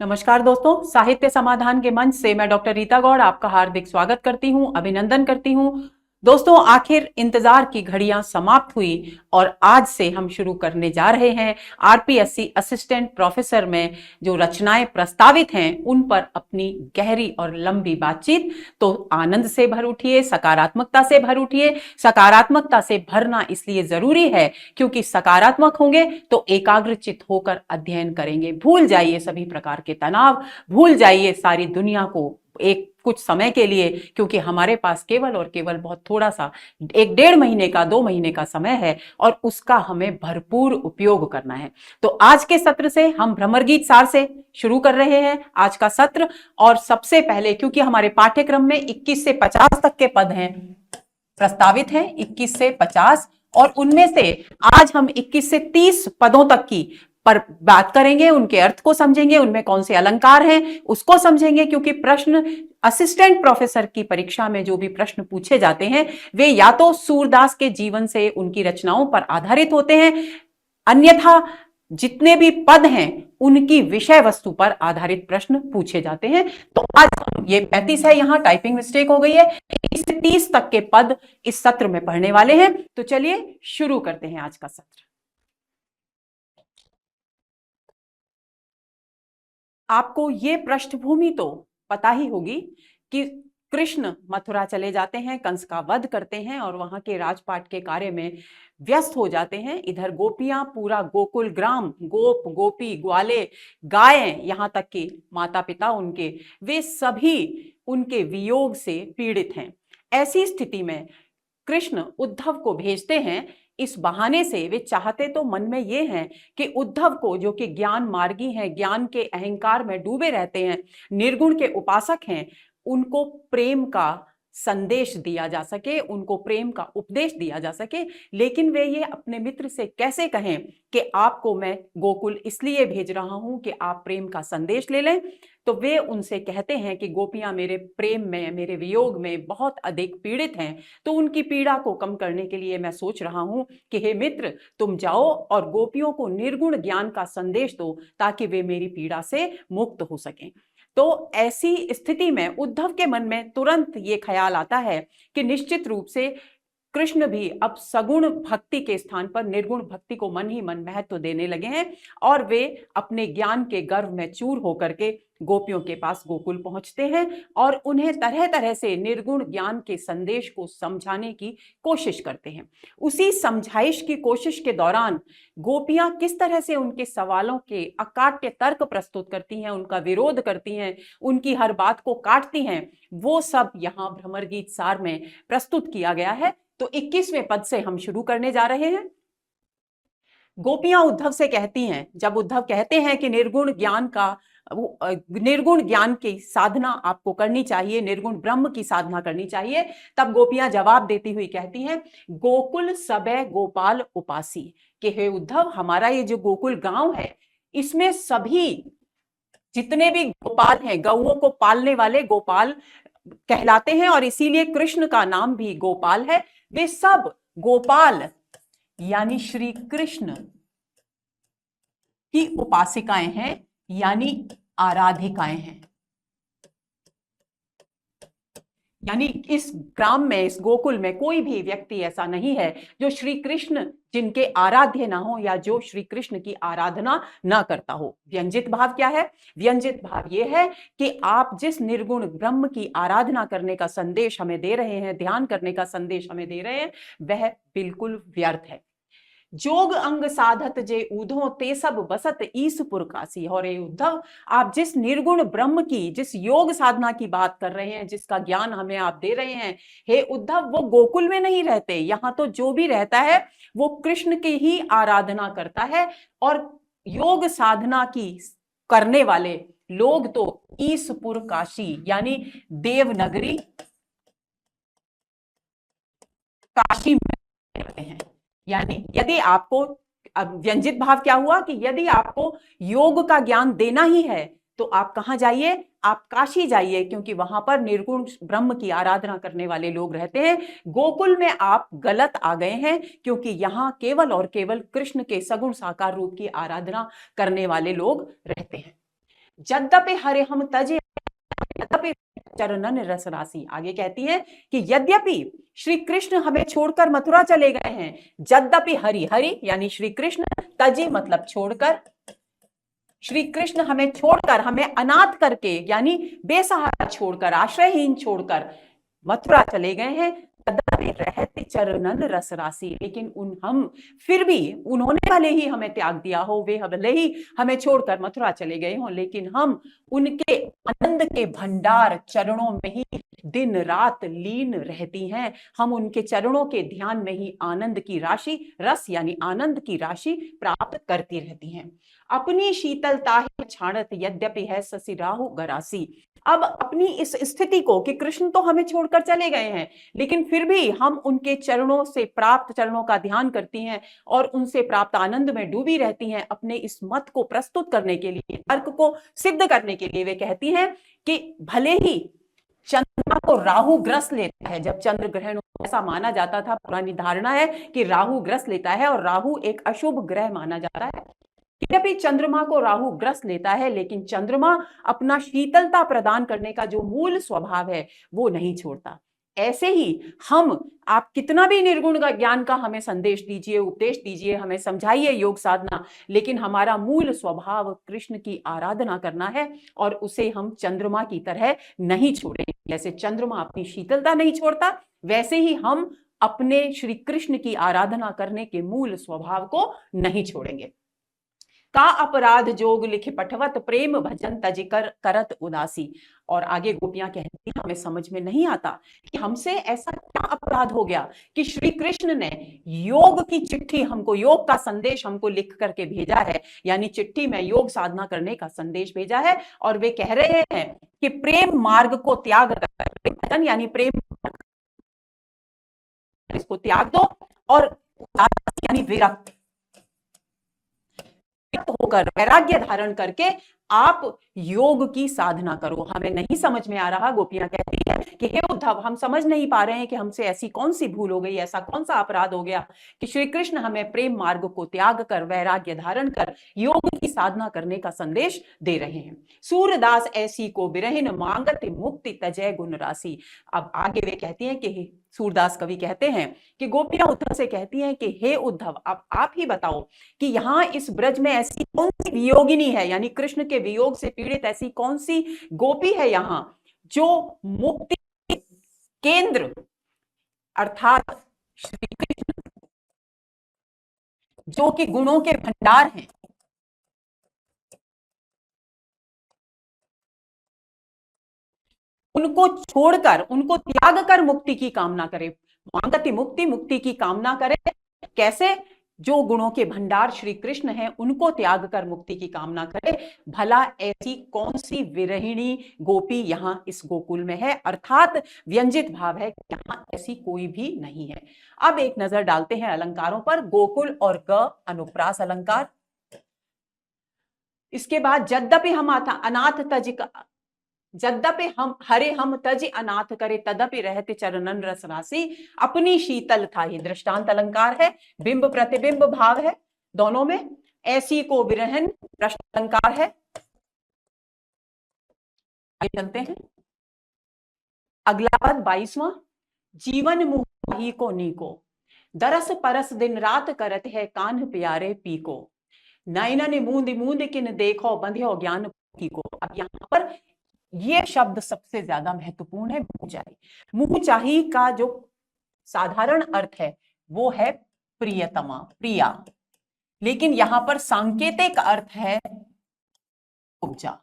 नमस्कार दोस्तों, साहित्य समाधान के मंच से मैं डॉक्टर रीता गौड़ आपका हार्दिक स्वागत करती हूं, अभिनंदन करती हूं। दोस्तों, आखिर इंतजार की घड़ियां समाप्त हुई और आज से हम शुरू करने जा रहे हैं आरपीएससी असिस्टेंट प्रोफेसर में जो रचनाएं प्रस्तावित हैं उन पर अपनी गहरी और लंबी बातचीत। तो आनंद से भर उठिए, सकारात्मकता से भर उठिए। सकारात्मकता से भरना इसलिए जरूरी है क्योंकि सकारात्मक होंगे तो एकाग्रचित होकर अध्ययन करेंगे। भूल जाइए सभी प्रकार के तनाव, भूल जाइए सारी दुनिया को एक कुछ समय के लिए, क्योंकि हमारे पास केवल और केवल बहुत थोड़ा सा 1-1.5 महीने का 2 महीने का समय है और उसका हमें भरपूर उपयोग करना है। तो आज के सत्र से हम भ्रमरगीत सार से शुरू कर रहे हैं आज का सत्र। और सबसे पहले, क्योंकि हमारे पाठ्यक्रम में 21 से 50 तक के पद हैं, प्रस्तावित हैं 21 से 50, और उनमें से आज हम 21 से 30 पदों तक की पर बात करेंगे, उनके अर्थ को समझेंगे, उनमें कौन से अलंकार हैं उसको समझेंगे। क्योंकि प्रश्न असिस्टेंट प्रोफेसर की परीक्षा में जो भी प्रश्न पूछे जाते हैं वे या तो सूरदास के जीवन से, उनकी रचनाओं पर आधारित होते हैं, अन्यथा जितने भी पद हैं उनकी विषय वस्तु पर आधारित प्रश्न पूछे जाते हैं। तो आज ये 35 है, यहां टाइपिंग मिस्टेक हो गई है। 21 से 30 तक के पद इस सत्र में पढ़ने वाले हैं। तो चलिए शुरू करते हैं आज का सत्र। आपको ये पृष्ठभूमि तो पता ही होगी कि कृष्ण मथुरा चले जाते हैं, कंस का वध करते हैं और वहां के राजपाट के कार्य में व्यस्त हो जाते हैं। इधर गोपियां, पूरा गोकुल ग्राम, गोप गोपी ग्वाले गायें, यहां तक कि माता पिता उनके, वे सभी उनके वियोग से पीड़ित हैं। ऐसी स्थिति में कृष्ण उद्धव को भेजते हैं। इस बहाने से वे चाहते तो मन में ये हैं कि उद्धव को, जो कि ज्ञान मार्गी हैं, ज्ञान के अहंकार में डूबे रहते हैं, निर्गुण के उपासक हैं, उनको प्रेम का संदेश दिया जा सके, उनको प्रेम का उपदेश दिया जा सके। लेकिन वे ये अपने मित्र से कैसे कहें कि आपको मैं गोकुल इसलिए भेज रहा हूं कि आप प्रेम का संदेश ले लें। तो वे उनसे कहते हैं कि गोपियां मेरे प्रेम में, मेरे वियोग में बहुत अधिक पीड़ित हैं, तो उनकी पीड़ा को कम करने के लिए मैं सोच रहा हूं कि हे मित्र, तुम जाओ और गोपियों को निर्गुण ज्ञान का संदेश दो ताकि वे मेरी पीड़ा से मुक्त हो सकें। तो ऐसी स्थिति में उद्धव के मन में तुरंत ये ख्याल आता है कि निश्चित रूप से कृष्ण भी अब सगुण भक्ति के स्थान पर निर्गुण भक्ति को मन ही मन महत्व देने लगे हैं और वे अपने ज्ञान के गर्व में चूर होकर के गोपियों के पास गोकुल पहुंचते हैं और उन्हें तरह तरह से निर्गुण ज्ञान के संदेश को समझाने की कोशिश करते हैं। उसी समझाइश की कोशिश के दौरान गोपियां किस तरह से उनके सवालों के अकाट्य तर्क प्रस्तुत करती हैं, उनका विरोध करती हैं, उनकी हर बात को काटती हैं, वो सब यहां भ्रमरगीत सार में प्रस्तुत किया गया है। तो 21वें पद से हम शुरू करने जा रहे हैं। गोपियां उद्धव से कहती हैं, जब उद्धव कहते हैं कि निर्गुण ज्ञान की साधना आपको करनी चाहिए, निर्गुण ब्रह्म की साधना करनी चाहिए, तब गोपियां जवाब देती हुई कहती हैं, गोकुल सबे गोपाल उपासी, कि हे उद्धव, हमारा ये जो गोकुल गांव है इसमें सभी जितने भी गोपाल हैं, गौओं को पालने वाले गोपाल कहलाते हैं और इसीलिए कृष्ण का नाम भी गोपाल है। वे सब गोपाल यानी श्री कृष्ण की उपासिकाएं हैं, यानी आराधिकाएं हैं। यानी इस ग्राम में, इस गोकुल में कोई भी व्यक्ति ऐसा नहीं है जो श्री कृष्ण जिनके आराध्य ना हो या जो श्री कृष्ण की आराधना ना करता हो। व्यंजित भाव क्या है? व्यंजित भाव यह है कि आप जिस निर्गुण ब्रह्म की आराधना करने का संदेश हमें दे रहे हैं, ध्यान करने का संदेश हमें दे रहे हैं, वह बिल्कुल व्यर्थ है। जोग अंग साधत जे ऊधो ते सब बसत ईसपुर काशी। और हे उद्धव, आप जिस निर्गुण ब्रह्म की, जिस योग साधना की बात कर रहे हैं, जिसका ज्ञान हमें आप दे रहे हैं, हे उद्धव, वो गोकुल में नहीं रहते। यहां तो जो भी रहता है वो कृष्ण की ही आराधना करता है और योग साधना की करने वाले लोग तो ईसपुर काशी यानी देवनगरी काशी में रहते हैं। यानी यदि आपको, अब व्यंजित भाव क्या हुआ कि यदि आपको योग का ज्ञान देना ही है तो आप कहां जाइए? आप काशी जाइए, क्योंकि वहां पर निर्गुण ब्रह्म की आराधना करने वाले लोग रहते हैं। गोकुल में आप गलत आ गए हैं, क्योंकि यहां केवल और केवल कृष्ण के सगुण साकार रूप की आराधना करने वाले लोग रहते हैं। यद्यपि हरे हम तजे तदपि चरणन रस राशि। आगे कहती है कि यद्यपि श्री कृष्ण हमें छोड़कर मथुरा चले गए हैं, यद्यपि हरि, हरि यानी श्री कृष्ण, तजी मतलब छोड़कर, श्री कृष्ण हमें छोड़कर, हमें अनाथ करके यानी बेसहारा छोड़कर, आश्रयहीन छोड़कर मथुरा चले गए हैं, तदपि रहते चरणन रस राशि। लेकिन हम फिर भी, उन्होंने भले ही हमें त्याग दिया हो, वे भले ही हमें छोड़कर मथुरा चले गए हों, लेकिन हम उनके आनंद के भंडार चरणों में ही दिन रात लीन रहती हैं। हम उनके चरणों के ध्यान में ही आनंद की राशि, रस यानी आनंद की राशि प्राप्त करती रहती हैं। अपनी शीतलता छाणत यद्यपि है शशि राहु गरासी। अब अपनी इस स्थिति को कि कृष्ण तो हमें छोड़कर चले गए हैं, लेकिन फिर भी हम उनके चरणों से प्राप्त, चरणों का ध्यान करती हैं और उनसे प्राप्त आनंद में डूबी रहती हैं। अपने इस मत को प्रस्तुत करने के लिए, तर्क को सिद्ध करने के लिए वे कहती हैं कि भले ही चंद्रमा को राहु ग्रस लेता है, जब चंद्र ग्रहण ऐसा माना जाता था, पुरानी धारणा है कि राहु ग्रस लेता है और राहु एक अशुभ ग्रह माना जाता है। यद्यपि चंद्रमा को राहु ग्रस लेता है, लेकिन चंद्रमा अपना शीतलता प्रदान करने का जो मूल स्वभाव है वो नहीं छोड़ता। ऐसे ही हम, आप कितना भी निर्गुण ज्ञान का हमें संदेश दीजिए, उपदेश दीजिए, हमें समझाइए योग साधना, लेकिन हमारा मूल स्वभाव कृष्ण की आराधना करना है और उसे हम चंद्रमा की तरह नहीं छोड़ेंगे। जैसे चंद्रमा अपनी शीतलता नहीं छोड़ता, वैसे ही हम अपने श्री कृष्ण की आराधना करने के मूल स्वभाव को नहीं छोड़ेंगे। का अपराध जोग लिखे पठवत प्रेम भजन तज करत उदासी। और आगे गोपियां कहती हैं, हमें समझ में नहीं आता कि हमसे ऐसा क्या अपराध हो गया कि श्री कृष्ण ने योग की चिट्ठी हमको, योग का संदेश हमको लिख करके भेजा है, यानी चिट्ठी में योग साधना करने का संदेश भेजा है। और वे कह रहे हैं कि प्रेम मार्ग को त्याग कर, भजन यानी प्रेम, इसको त्याग दो, और यानी विरक्त होकर, वैराग्य धारण करके आप योग की साधना करो। हमें नहीं समझ में आ रहा, गोपियां कहती है कि हे उद्धव, हम समझ नहीं पा रहे हैं कि हमसे ऐसी कौन सी भूल हो गई, ऐसा कौन सा अपराध हो गया कि श्री कृष्ण हमें प्रेम मार्ग को त्याग कर, वैराग्य धारण कर योग की साधना करने का संदेश दे रहे हैं। सूरदास ऐसी को बिरहिन मांगत मुक्ति तजय गुण राशि। अब आगे वे कहती हैं कि सूरदास कवि कहते हैं कि गोपियां उद्धव से कहती हैं कि हे उद्धव, अब आप ही बताओ कि यहां इस ब्रज में ऐसी कौन सी वियोगिनी है, यानी कृष्ण के वियोग से पीड़ित ऐसी कौन सी गोपी है यहां जो मुक्ति केंद्र अर्थात श्री कृष्ण, जो कि गुणों के भंडार हैं, उनको छोड़कर, उनको त्याग कर मुक्ति की कामना करे। मांगति मुक्ति, मुक्ति की कामना करे। कैसे? जो गुणों के भंडार श्री कृष्ण हैं उनको त्याग कर मुक्ति की कामना करे। भला ऐसी कौन सी विरहिणी गोपी यहां इस गोकुल में है? अर्थात व्यंजित भाव है, यहां ऐसी कोई भी नहीं है। अब एक नजर डालते हैं अलंकारों पर। गोकुल और ग अनुप्रास अलंकार। इसके बाद यद्यपि हम अनाथ तज, यद्यपि हम हरे हम तज अनाथ करे तदपि रहते चरणन रस राशि। अपनी शीतल था, ये दृष्टांत अलंकार है, बिंब प्रतिबिंब भाव है दोनों में। ऐसी को विरहन प्रश्न अलंकार है। चलते हैं अगला पद 22वां। जीवन मुहि को नीको, दरस परस दिन रात करत है कान्ह प्यारे पीको। नयनन मूंद मूंद किन देखो बंध्यो ज्ञान की को। अब यहां पर ये शब्द सबसे ज्यादा महत्वपूर्ण है, मुंह चाही। मुंह चाही का जो साधारण अर्थ है वो है प्रियतमा, प्रिया, लेकिन यहां पर सांकेतिक अर्थ है कुब्जा।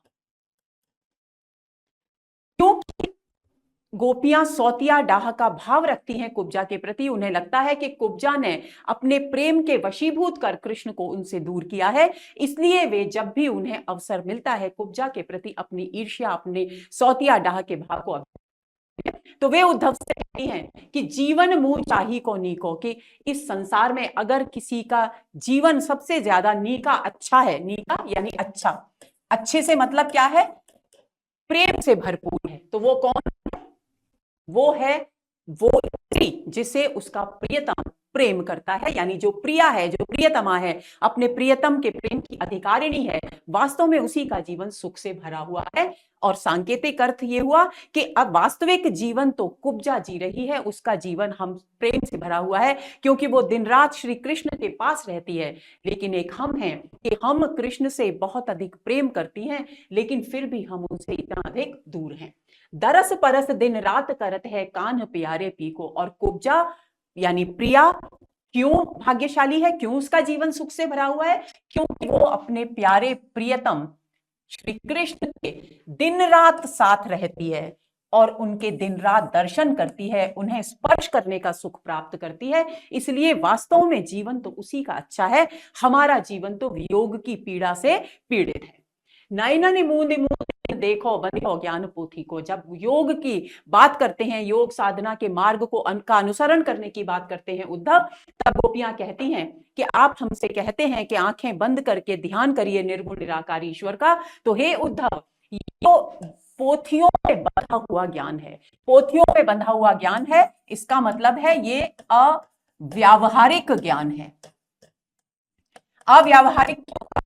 क्योंकि गोपियां सौतिया डाह का भाव रखती हैं कुब्जा के प्रति। उन्हें लगता है कि कुब्जा ने अपने प्रेम के वशीभूत कर कृष्ण को उनसे दूर किया है, इसलिए वे जब भी उन्हें अवसर मिलता है कुब्जा के प्रति अपनी ईर्ष्या, अपने सौतिया डाह के भाव को, तो वे उद्धव से कहती हैं कि जीवन मुंह चाही को नीको, कि इस संसार में अगर किसी का जीवन सबसे ज्यादा नीका अच्छा है, नीका यानी अच्छा, अच्छे से मतलब क्या है? प्रेम से भरपूर है, तो वो कौन? वो है वो स्त्री जिसे उसका प्रियतम प्रेम करता है, यानी जो प्रिया है, जो प्रियतमा है, अपने प्रियतम के प्रेम की अधिकारिणी है, वास्तव में उसी का जीवन सुख से भरा हुआ है। और सांकेतिक अर्थ ये हुआ कि अब वास्तविक जीवन तो कुब्जा जी रही है, उसका जीवन हम प्रेम से भरा हुआ है, क्योंकि वो दिन रात श्री कृष्ण के पास रहती है। लेकिन एक हम हैं कि हम कृष्ण से बहुत अधिक प्रेम करती हैं, लेकिन फिर भी हम उनसे इतना अधिक दूर हैं। दरस परस दिन रात करत है कान्ह प्यारे पी को। और कुब्जा यानी प्रिया क्यों भाग्यशाली है, क्यों उसका जीवन सुख से भरा हुआ है? क्योंकि वो अपने प्यारे प्रियतम श्री कृष्ण के दिन रात साथ रहती है और उनके दिन रात दर्शन करती है, उन्हें स्पर्श करने का सुख प्राप्त करती है। इसलिए वास्तव में जीवन तो उसी का अच्छा है, हमारा जीवन तो वियोग की पीड़ा से पीड़ित है। नैनन मूंद मूंद देखो बंधियो ज्ञान पोथी को। जब योग की बात करते हैं, योग साधना के मार्ग को का अनुसरण करने की बात करते हैं उद्धव, तब गोपियां कहती हैं कि आप हमसे कहते हैं कि आंखें बंद करके ध्यान करिए निर्गुण निराकार ईश्वर का। तो हे उद्धव, ये पोथियों में बंधा हुआ ज्ञान है, पोथियों में बंधा हुआ ज्ञान है। इसका मतलब है ये अव्यावहारिक ज्ञान है। अव्यावहारिक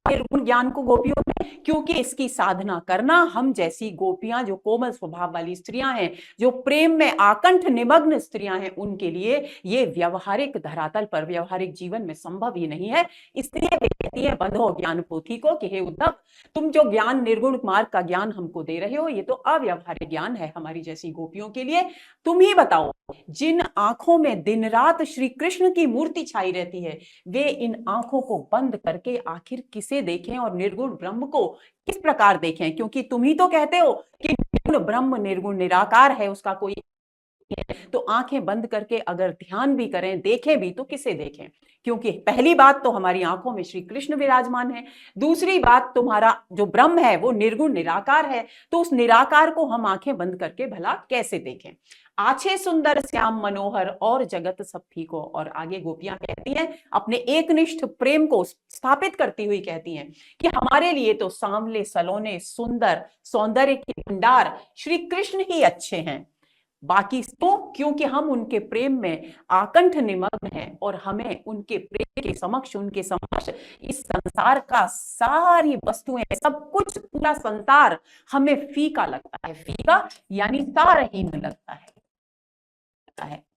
निर्गुण ज्ञान को गोपियों में, क्योंकि इसकी साधना करना हम जैसी गोपियां, जो कोमल स्वभाव वाली स्त्रियां हैं, जो प्रेम में आकंठ निमग्न स्त्रियां हैं, उनके लिए ये व्यवहारिक धरातल पर, व्यवहारिक जीवन में संभव ही नहीं है। इसलिए वे कहती है बंधो ज्ञान पोथी को कि हे उद्धव, तुम जो ज्ञान निर्गुण मार्ग का ज्ञान हमको दे रहे हो, ये तो अव्यवहारिक ज्ञान है हमारी जैसी गोपियों के लिए। तुम ही बताओ, जिन आंखों में दिन रात श्री कृष्ण की मूर्ति छाई रहती है, वे इन आंखों को बंद करके आखिर किसे देखें और निर्गुण ब्रह्म को किस प्रकार देखें? क्योंकि तुम ही तो कहते हो कि निर्गुण ब्रह्म निर्गुण निराकार है, उसका कोई है। तो आंखें बंद करके अगर ध्यान भी करें, देखें भी, तो किसे देखें? क्योंकि पहली बात तो हमारी आंखों में श्री कृष्ण विराजमान है, दूसरी बात तुम्हारा जो ब्रह्म है वो निर्गुण निराकार है। तो उस निराकार को हम आंखें बंद करके भला कैसे देखें? आछे सुंदर श्याम मनोहर और जगत सब फीको। और आगे गोपियां कहती हैं, अपने एकनिष्ठ प्रेम को स्थापित करती हुई कहती हैं कि हमारे लिए तो सांवले सलोने सुंदर सौंदर्य के भंडार श्री कृष्ण ही अच्छे हैं। बाकी तो क्योंकि हम उनके प्रेम में आकंठ निमग्न हैं और हमें उनके प्रेम के समक्ष, उनके समक्ष इस संसार का सारी वस्तुएं, सब कुछ, पूरा संसार हमें फीका लगता है। फीका यानी सारहीन लगता है,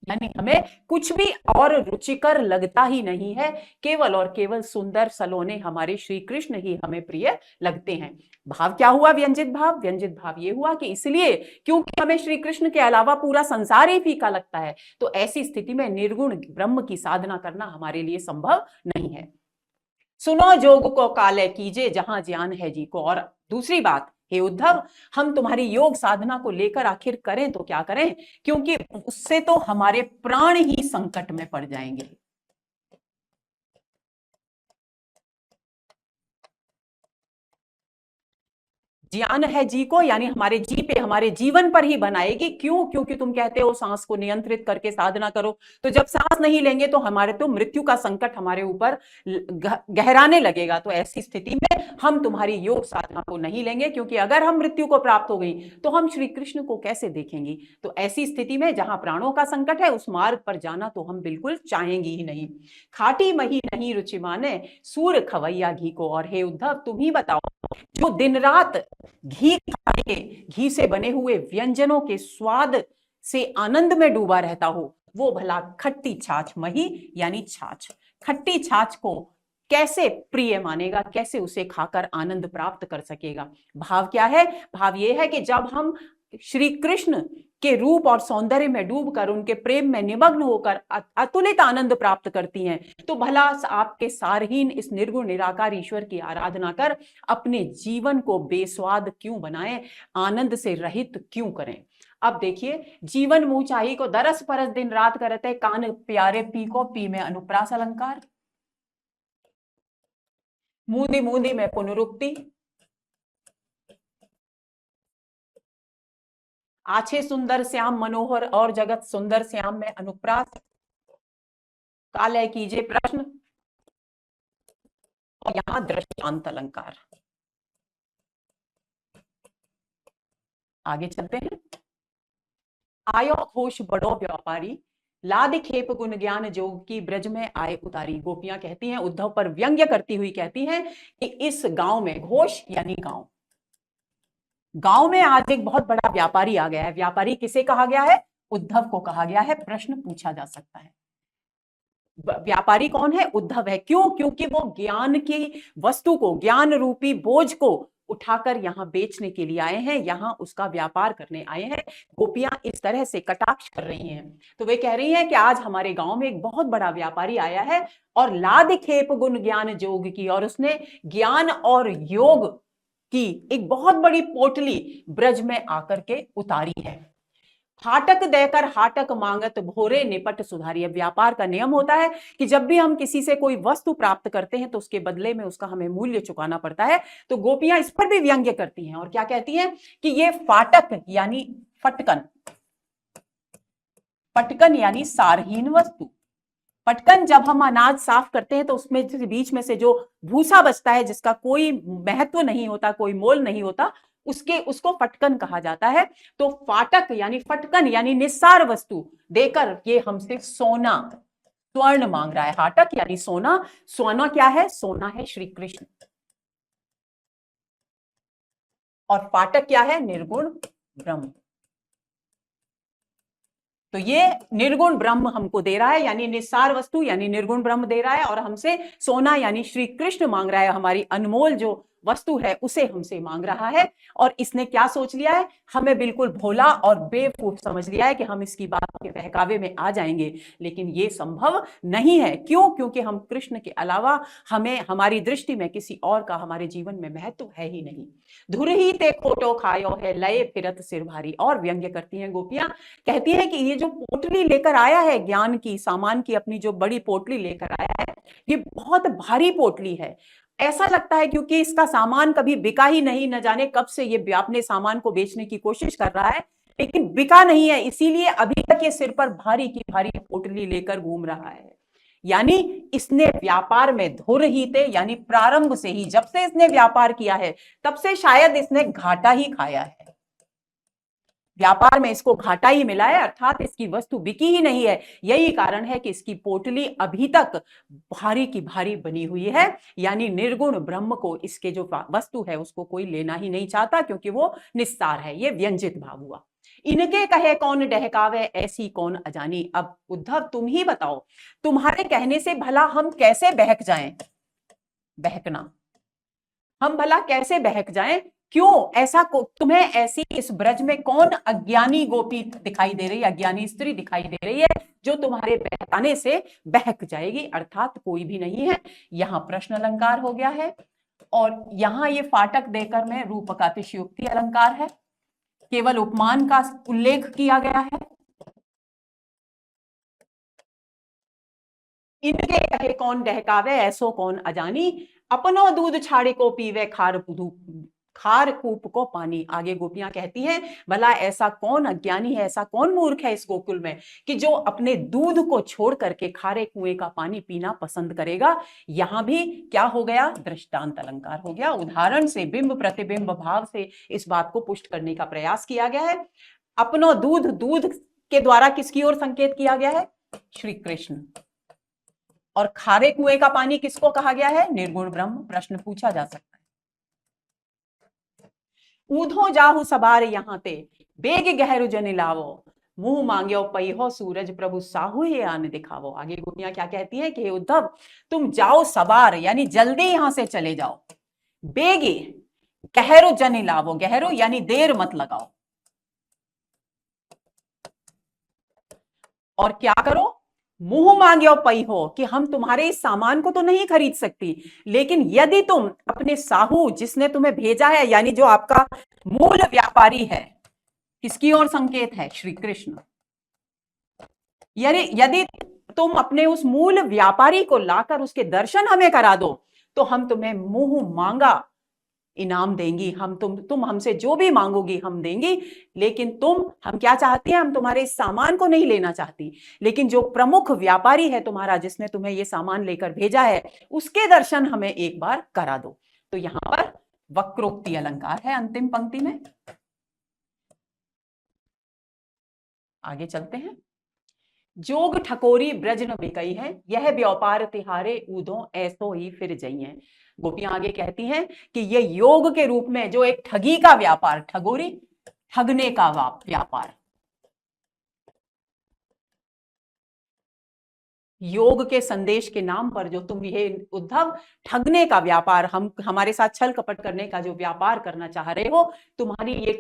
यानी हमें कुछ भी और रुचिकर लगता ही नहीं है। केवल और केवल सुंदर सलोने हमारे श्री कृष्ण ही हमें प्रिय लगते हैं। भाव क्या हुआ? व्यंजित भाव। व्यंजित भाव ये हुआ कि इसलिए क्योंकि हमें श्री कृष्ण के अलावा पूरा संसार ही फीका लगता है, तो ऐसी स्थिति में निर्गुण ब्रह्म की साधना करना हमारे लिए संभव नहीं है। सुनो जोग को काले कीजिए जहां ज्ञान है जी को। और दूसरी बात, हे उद्धव, हम तुम्हारी योग साधना को लेकर आखिर करें तो क्या करें? क्योंकि उससे तो हमारे प्राण ही संकट में पड़ जाएंगे। ज्ञान है जी को, यानी हमारे जी पे, हमारे जीवन पर ही बनाएगी। क्यों? क्योंकि तुम कहते हो सांस को नियंत्रित करके साधना करो, तो जब सांस नहीं लेंगे तो हमारे तो मृत्यु का संकट हमारे ऊपर गहराने लगेगा। तो ऐसी स्थिति में हम तुम्हारी योग साधना को नहीं लेंगे, क्योंकि अगर हम मृत्यु को प्राप्त हो गई तो हम श्री कृष्ण को कैसे देखेंगी? तो ऐसी स्थिति में जहां प्राणों का संकट है, उस मार्ग पर जाना तो हम बिल्कुल चाहेंगे ही नहीं। खाटी मही नहीं रुचि माने सूर खवैया घी को। और हे उद्धव, तुम ही बताओ, जो दिन रात घी खाए, घी से बने हुए व्यंजनों के स्वाद से आनंद में डूबा रहता हो, वो भला खट्टी छाछ, मही यानी छाछ, खट्टी छाछ को कैसे प्रिय मानेगा, कैसे उसे खाकर आनंद प्राप्त कर सकेगा? भाव क्या है? भाव यह है कि जब हम श्री कृष्ण के रूप और सौंदर्य में डूबकर, उनके प्रेम में निमग्न होकर अतुलित आनंद प्राप्त करती हैं, तो भला आपके सारहीन इस निर्गुण निराकार ईश्वर की आराधना कर अपने जीवन को बेस्वाद क्यों बनाएं, आनंद से रहित क्यों करें? अब देखिए, जीवन मुँह को दरस परस दिन रात करते कान प्यारे पी को, पी में अनुप्रास अलंकार, मूंदी मूंदी में पुनरुक्ति, आछे सुंदर श्याम मनोहर और जगत सुंदर श्याम में अनुप्रास, काले कीजिए प्रश्न, और यहां दृष्टांत अलंकार। आगे चलते हैं। आयो घोष बड़ो व्यापारी लाद खेप गुण ज्ञान जोग की ब्रज में आए उतारी। गोपियां कहती हैं, उद्धव पर व्यंग्य करती हुई कहती हैं कि इस गांव में, घोष यानी गांव, गांव में आज एक बहुत बड़ा व्यापारी आ गया है। व्यापारी किसे कहा गया है? उद्धव को कहा गया है। प्रश्न पूछा जा सकता है, व्यापारी कौन है? उद्धव है। क्यों? क्योंकि वो ज्ञान की वस्तु को, ज्ञान रूपी बोझ को उठाकर यहां बेचने के लिए आए हैं, यहां उसका व्यापार करने आए हैं। गोपियां इस तरह से कटाक्ष कर रही हैं। तो वे कह रही हैं कि आज हमारे गांव में एक बहुत बड़ा व्यापारी आया है और लाद खेप गुण ज्ञान जोग की, और उसने ज्ञान और योग की एक बहुत बड़ी पोटली ब्रज में आकर के उतारी है। हाटक देकर हाटक मांगत भोरे निपट सुधारी। अब व्यापार का नियम होता है कि जब भी हम किसी से कोई वस्तु प्राप्त करते हैं तो उसके बदले में उसका हमें मूल्य चुकाना पड़ता है। तो गोपियां इस पर भी व्यंग्य करती हैं और क्या कहती हैं कि ये फाटक यानी फटकन, पटकन यानी सारहीन वस्तु। पटकन, जब हम अनाज साफ करते हैं तो उसमें बीच में से जो भूसा बचता है, जिसका कोई महत्व नहीं होता, कोई मोल नहीं होता, उसको फटकन कहा जाता है। तो फाटक यानी फटकन यानी निस्सार वस्तु देकर ये हमसे सोना, स्वर्ण मांग रहा है। हाटक यानी सोना। सोना क्या है? सोना है श्री कृष्ण। और फाटक क्या है? निर्गुण ब्रह्म। तो ये निर्गुण ब्रह्म हमको दे रहा है, यानी निस्सार वस्तु यानी निर्गुण ब्रह्म दे रहा है, और हमसे सोना यानी श्री कृष्ण मांग रहा है। हमारी अनमोल जो वस्तु है उसे हमसे मांग रहा है। और इसने क्या सोच लिया है? हमें बिल्कुल भोला और बेवकूफ समझ लिया है कि हम इसकी बात के बहकावे में आ जाएंगे, लेकिन ये संभव नहीं है। क्यों? क्योंकि हम कृष्ण के अलावा, हमें, हमारी दृष्टि में किसी और का हमारे जीवन में महत्व है ही नहीं। धुर ही ते खोटो खायो है, लय फिरत सिर भारी। और व्यंग्य करती हैं गोपियां, कहती है कि ये जो पोटली लेकर आया है, ज्ञान की, सामान की अपनी जो बड़ी पोटली लेकर आया है, ये बहुत भारी पोटली है। ऐसा लगता है क्योंकि इसका सामान कभी बिका ही नहीं, न जाने कब से ये अपने सामान को बेचने की कोशिश कर रहा है, लेकिन बिका नहीं है, इसीलिए अभी तक ये सिर पर भारी की भारी पोटली लेकर घूम रहा है। यानी इसने व्यापार में धुर ही थे, यानी प्रारंभ से ही, जब से इसने व्यापार किया है तब से शायद इसने घाटा ही खाया है। व्यापार में इसको घाटा ही मिला है, अर्थात इसकी वस्तु बिकी ही नहीं है। यही कारण है कि इसकी पोटली अभी तक भारी की भारी बनी हुई है। यानी निर्गुण ब्रह्म को, इसके जो वस्तु है उसको कोई लेना ही नहीं चाहता, क्योंकि वो निस्सार है। ये व्यंजित भाव हुआ। इनके कहे कौन डहकावे, ऐसी कौन अजानी। अब उद्धव तुम ही बताओ, तुम्हारे कहने से भला हम कैसे बहक जाएं? बहकना, हम भला कैसे बहक जाएं? क्यों ऐसा तुम्हें ऐसी इस ब्रज में कौन अज्ञानी गोपी दिखाई दे रही है, अज्ञानी स्त्री दिखाई दे रही है जो तुम्हारे बहकाने से बहक जाएगी? अर्थात कोई भी नहीं है। यहां प्रश्न अलंकार हो गया है, और यहां ये फाटक देकर में रूप का अतिशयोक्ति अलंकार है, केवल उपमान का उल्लेख किया गया है। इनके कहे कौन डहकावे, ऐसो कौन अजानी। अपनो दूध छाड़े को पीवे, खार कूप को पानी। आगे गोपियां कहती हैं, भला ऐसा कौन अज्ञानी है, ऐसा कौन मूर्ख है इस गोकुल में कि जो अपने दूध को छोड़ करके खारे कुएं का पानी पीना पसंद करेगा। यहां भी क्या हो गया? दृष्टांत अलंकार हो गया। उदाहरण से, बिंब प्रतिबिंब भाव से इस बात को पुष्ट करने का प्रयास किया गया है। अपनो दूध, दूध के द्वारा किसकी ओर संकेत किया गया है? श्री कृष्ण। और खारे कुएं का पानी किसको कहा गया है? निर्गुण ब्रह्म। प्रश्न पूछा जा सकता है, ऊधो जाहु सबार यहां ते, बेग गहरु जन लावो, मुंह मांग्यो पहियो सूरज, प्रभु साहू हे आन दिखावो। आगे गोपियां क्या कहती हैं कि हे उद्धव, तुम जाओ सबार, यानी जल्दी यहां से चले जाओ। बेगे, गहरु जन लावो, गहरु यानी देर मत लगाओ। और क्या करो? मुंह मांग्यो पई हो, कि हम तुम्हारे इस सामान को तो नहीं खरीद सकती, लेकिन यदि तुम अपने साहू, जिसने तुम्हें भेजा है, यानी जो आपका मूल व्यापारी है, किसकी ओर संकेत है? श्री कृष्ण। यानी यदि तुम अपने उस मूल व्यापारी को लाकर उसके दर्शन हमें करा दो, तो हम तुम्हें मुंह मांगा इनाम देंगी। तुम हमसे जो भी मांगोगी हम देंगी, लेकिन हम क्या चाहती हैं? हम तुम्हारे इस सामान को नहीं लेना चाहती, लेकिन जो प्रमुख व्यापारी है तुम्हारा, जिसने तुम्हें ये सामान लेकर भेजा है, उसके दर्शन हमें एक बार करा दो। तो यहां पर वक्रोक्ति अलंकार है अंतिम पंक्ति में। आगे चलते हैं। जोग ठकोरी ब्रज न बिकई है, यह व्यापार तिहारे ऊधो ऐसो ही फिर जई है। गोपियां आगे कहती हैं कि ये योग के रूप में जो एक ठगी का व्यापार, ठगोरी ठगने का व्यापार, योग के संदेश के नाम पर जो तुम ये उद्धव ठगने का व्यापार, हम हमारे साथ छल कपट करने का जो व्यापार करना चाह रहे हो, तुम्हारी ये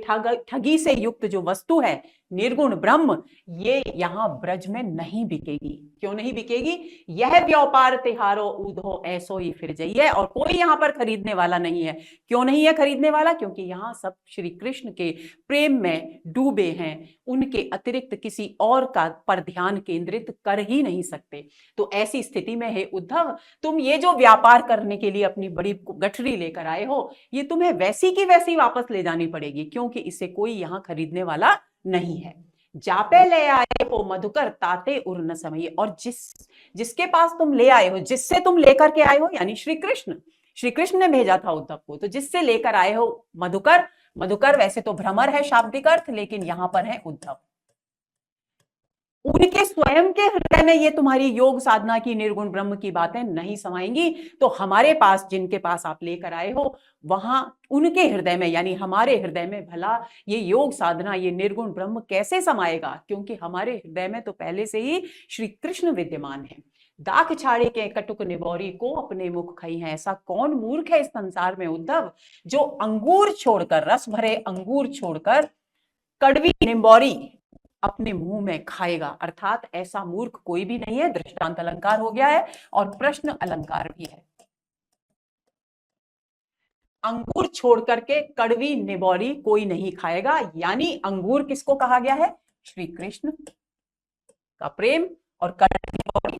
ठगी से युक्त जो वस्तु है निर्गुण ब्रह्म, ये यहां ब्रज में नहीं बिकेगी। क्यों नहीं बिकेगी? यह व्यापार तिहारो ऊधो ऐसो ही फिर जाइए, और कोई यहां पर खरीदने वाला नहीं है। क्यों नहीं है खरीदने वाला? क्योंकि यहां सब श्री कृष्ण के प्रेम में डूबे हैं, उनके अतिरिक्त किसी और का पर ध्यान केंद्रित कर ही नहीं सकते। तो ऐसी स्थिति में हे उद्धव, तुम ये जो व्यापार करने के लिए अपनी बड़ी गठरी लेकर आए हो, ये तुम्हें वैसी की वैसी वापस ले जानी पड़ेगी, क्योंकि इसे कोई यहां खरीदने वाला नहीं है। जापे ले आए हो मधुकर ताते उर न समय, और जिसके पास तुम ले आए हो, जिससे तुम लेकर के आए हो, यानी श्री कृष्ण ने भेजा था उद्धव को, तो जिससे लेकर आए हो मधुकर, मधुकर वैसे तो भ्रमर है शाब्दिक अर्थ, लेकिन यहां पर है उद्धव, उनके स्वयं के हृदय में ये तुम्हारी योग साधना की निर्गुण ब्रह्म की बातें नहीं समाएंगी। तो हमारे पास, जिनके पास आप लेकर आए हो, वहां उनके हृदय में, यानी हमारे हृदय में भला ये योग साधना, ये निर्गुण ब्रह्म कैसे समाएगा? क्योंकि हमारे हृदय में तो पहले से ही श्री कृष्ण विद्यमान है। दाख छाड़े के कटुक निबोरी को अपने मुख खाई है। ऐसा कौन मूर्ख है इस संसार में उद्धव, जो अंगूर छोड़कर, रस भरे अंगूर छोड़कर कड़वी निम्बोरी अपने मुंह में खाएगा? अर्थात ऐसा मूर्ख कोई भी नहीं है। दृष्टांत अलंकार हो गया है और प्रश्न अलंकार भी है। अंगूर छोड़ करके कड़वी निबोरी कोई नहीं खाएगा, यानी अंगूर किसको कहा गया है? श्री कृष्ण का प्रेम, और कड़वी निबोरी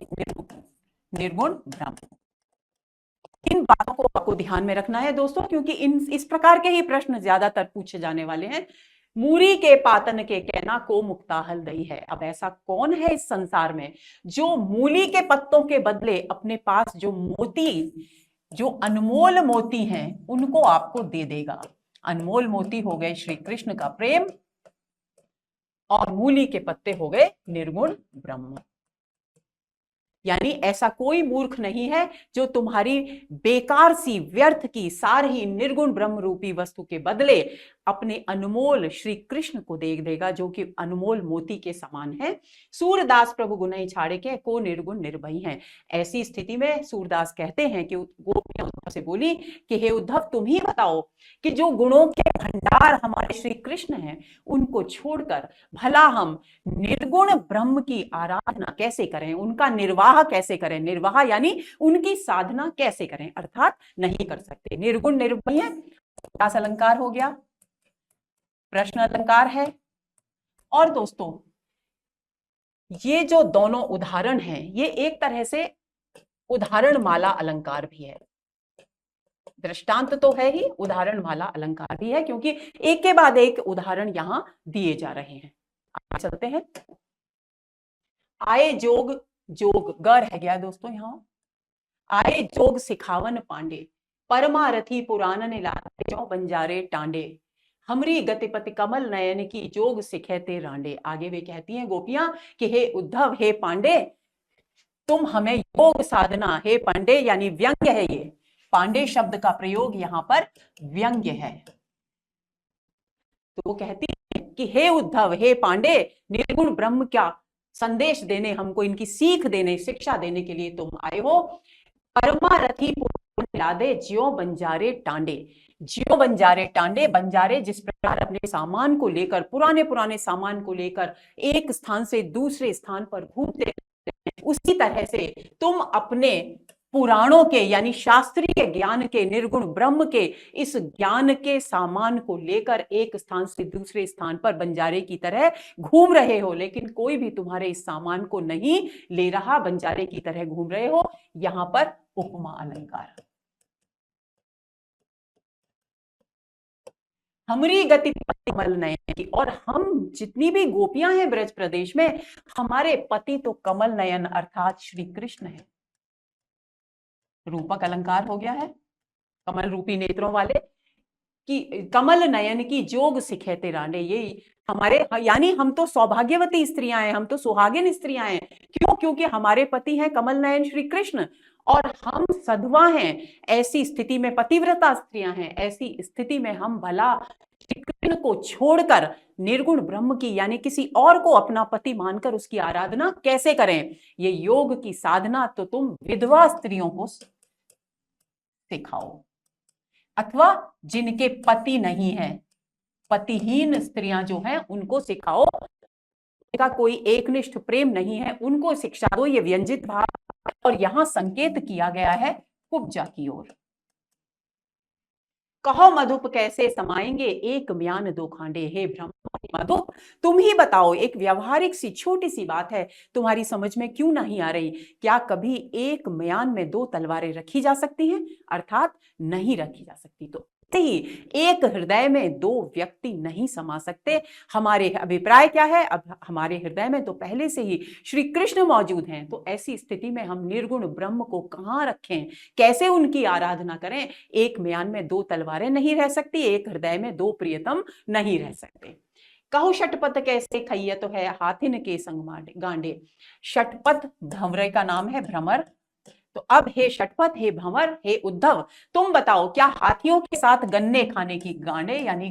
निर्गुण ब्रह्म। इन बातों को आपको ध्यान में रखना है दोस्तों, क्योंकि इस प्रकार के ही प्रश्न ज्यादातर पूछे जाने वाले हैं। मूरी के पातन के कहना को मुक्ताहल दई है। अब ऐसा कौन है इस संसार में जो मूली के पत्तों के बदले अपने पास जो मोती, जो अनमोल मोती हैं, उनको आपको दे देगा? अनमोल मोती हो गए श्री कृष्ण का प्रेम, और मूली के पत्ते हो गए निर्गुण ब्रह्म। यानी ऐसा कोई मूर्ख नहीं है जो तुम्हारी बेकार सी व्यर्थ की सारी निर्गुण ब्रह्म रूपी वस्तु के बदले अपने अनमोल श्री कृष्ण को दे देगा, जो कि अनमोल मोती के समान है। सूरदास प्रभु गुनई छाड़े के को निर्गुण निर्भय हैं। ऐसी स्थिति में सूरदास कहते हैं कि गोपियां उद्धव से बोली कि हे उद्धव, तुम ही बताओ कि जो गुणों के भंडार हमारे श्री कृष्ण हैं, उनको छोड़कर भला हम निर्गुण ब्रह्म की आराधना कैसे करें, उनका निर्वाह कैसे करें? निर्वाह यानी उनकी साधना कैसे करें? अर्थात नहीं कर सकते। निर्गुण निर्भय दास अलंकार हो गया, प्रश्न अलंकार है। और दोस्तों, ये जो दोनों उदाहरण हैं, ये एक तरह से उदाहरण माला अलंकार भी है। दृष्टांत तो है ही, उदाहरण माला अलंकार भी है, क्योंकि एक के बाद एक उदाहरण यहां दिए जा रहे हैं। आगे चलते हैं। आए जोग, जोग ग रह गया दोस्तों यहां। आए जोग सिखावन पांडे, परमारथी पुराण ने लाते जो बंजारे टांडे, हमरी गतिपति कमल नयन की जोग सिखेते रांडे। आगे वे कहती हैं गोपियां कि हे उद्धव, हे पांडे, तुम हमें योग साधना, हे पांडे यानी व्यंग्य है, ये पांडे शब्द का प्रयोग यहां पर व्यंग्य है। तो वो कहती है कि हे उद्धव, हे पांडे, निर्गुण ब्रह्म क्या संदेश देने, हमको इनकी सीख देने, शिक्षा देने के लिए तुम आए हो। परमारथी लादे ज्यो बंजारे टांडे, ज्यो बंजारे टांडे, बंजारे जिस प्रकार अपने सामान को लेकर, पुराने पुराने सामान को लेकर एक स्थान से दूसरे स्थान पर घूमते, उसी तरह से तुम अपने पुराणों के यानी शास्त्रीय ज्ञान के, निर्गुण ब्रह्म के इस ज्ञान के सामान को लेकर एक स्थान से दूसरे स्थान पर बंजारे की तरह घूम रहे हो, लेकिन कोई भी तुम्हारे इस सामान को नहीं ले रहा, बंजारे की तरह घूम रहे हो। यहां पर उपमा अलंकार। हमारी गति कमल नयन की, और हम जितनी भी गोपियां हैं ब्रज प्रदेश में, हमारे पति तो कमल नयन अर्थात श्री कृष्ण है। रूपक अलंकार हो गया है, कमल रूपी नेत्रों वाले। कि कमल नयन की जोग सिखे तेरांडे, ये हमारे, यानी हम तो सौभाग्यवती स्त्रियां हैं, हम तो सुहागिन स्त्रियां हैं। क्यों? क्योंकि हमारे पति हैं कमल नयन श्री कृष्ण और हम सधवा हैं। ऐसी स्थिति में पतिव्रता स्त्रियां हैं, ऐसी स्थिति में हम भला श्री कृष्ण को छोड़कर निर्गुण ब्रह्म की यानी किसी और को अपना पति मानकर उसकी आराधना कैसे करें? ये योग की साधना तो तुम विधवा स्त्रियों को सिखाओ, अथवा जिनके पति नहीं है, पतिहीन स्त्रियां जो हैं उनको सिखाओ, का कोई एकनिष्ठ प्रेम नहीं है उनको शिक्षा दो। ये व्यंजित भाव, और यहां संकेत किया गया है कुब्जा की ओर। कहो मधुप कैसे समाएंगे एक म्यान दो खांडे, हे ब्रह्मा मधुप तुम ही बताओ, एक व्यवहारिक सी छोटी सी बात है, तुम्हारी समझ में क्यों नहीं आ रही? क्या कभी एक म्यान में दो तलवारें रखी जा सकती हैं? अर्थात नहीं रखी जा सकती। तो ही एक हृदय में दो व्यक्ति नहीं समा सकते। हमारे अभिप्राय क्या है? अब हमारे हृदय में तो पहले से ही श्री कृष्ण मौजूद हैं, तो ऐसी स्थिति में हम निर्गुण ब्रह्म को कहां रखें, कैसे उनकी आराधना करें? एक म्यान में दो तलवारें नहीं रह सकती, एक हृदय में दो प्रियतम नहीं रह सकते। कहु षटपथ कैसे खैयत है हाथिन के संग गांडे। षटपथ भंवरे का नाम है, भ्रमर। तो अब हे षटपथ, हे भंवर, हे उद्धव, तुम बताओ क्या हाथियों के साथ गन्ने खाने की, गांडे यानी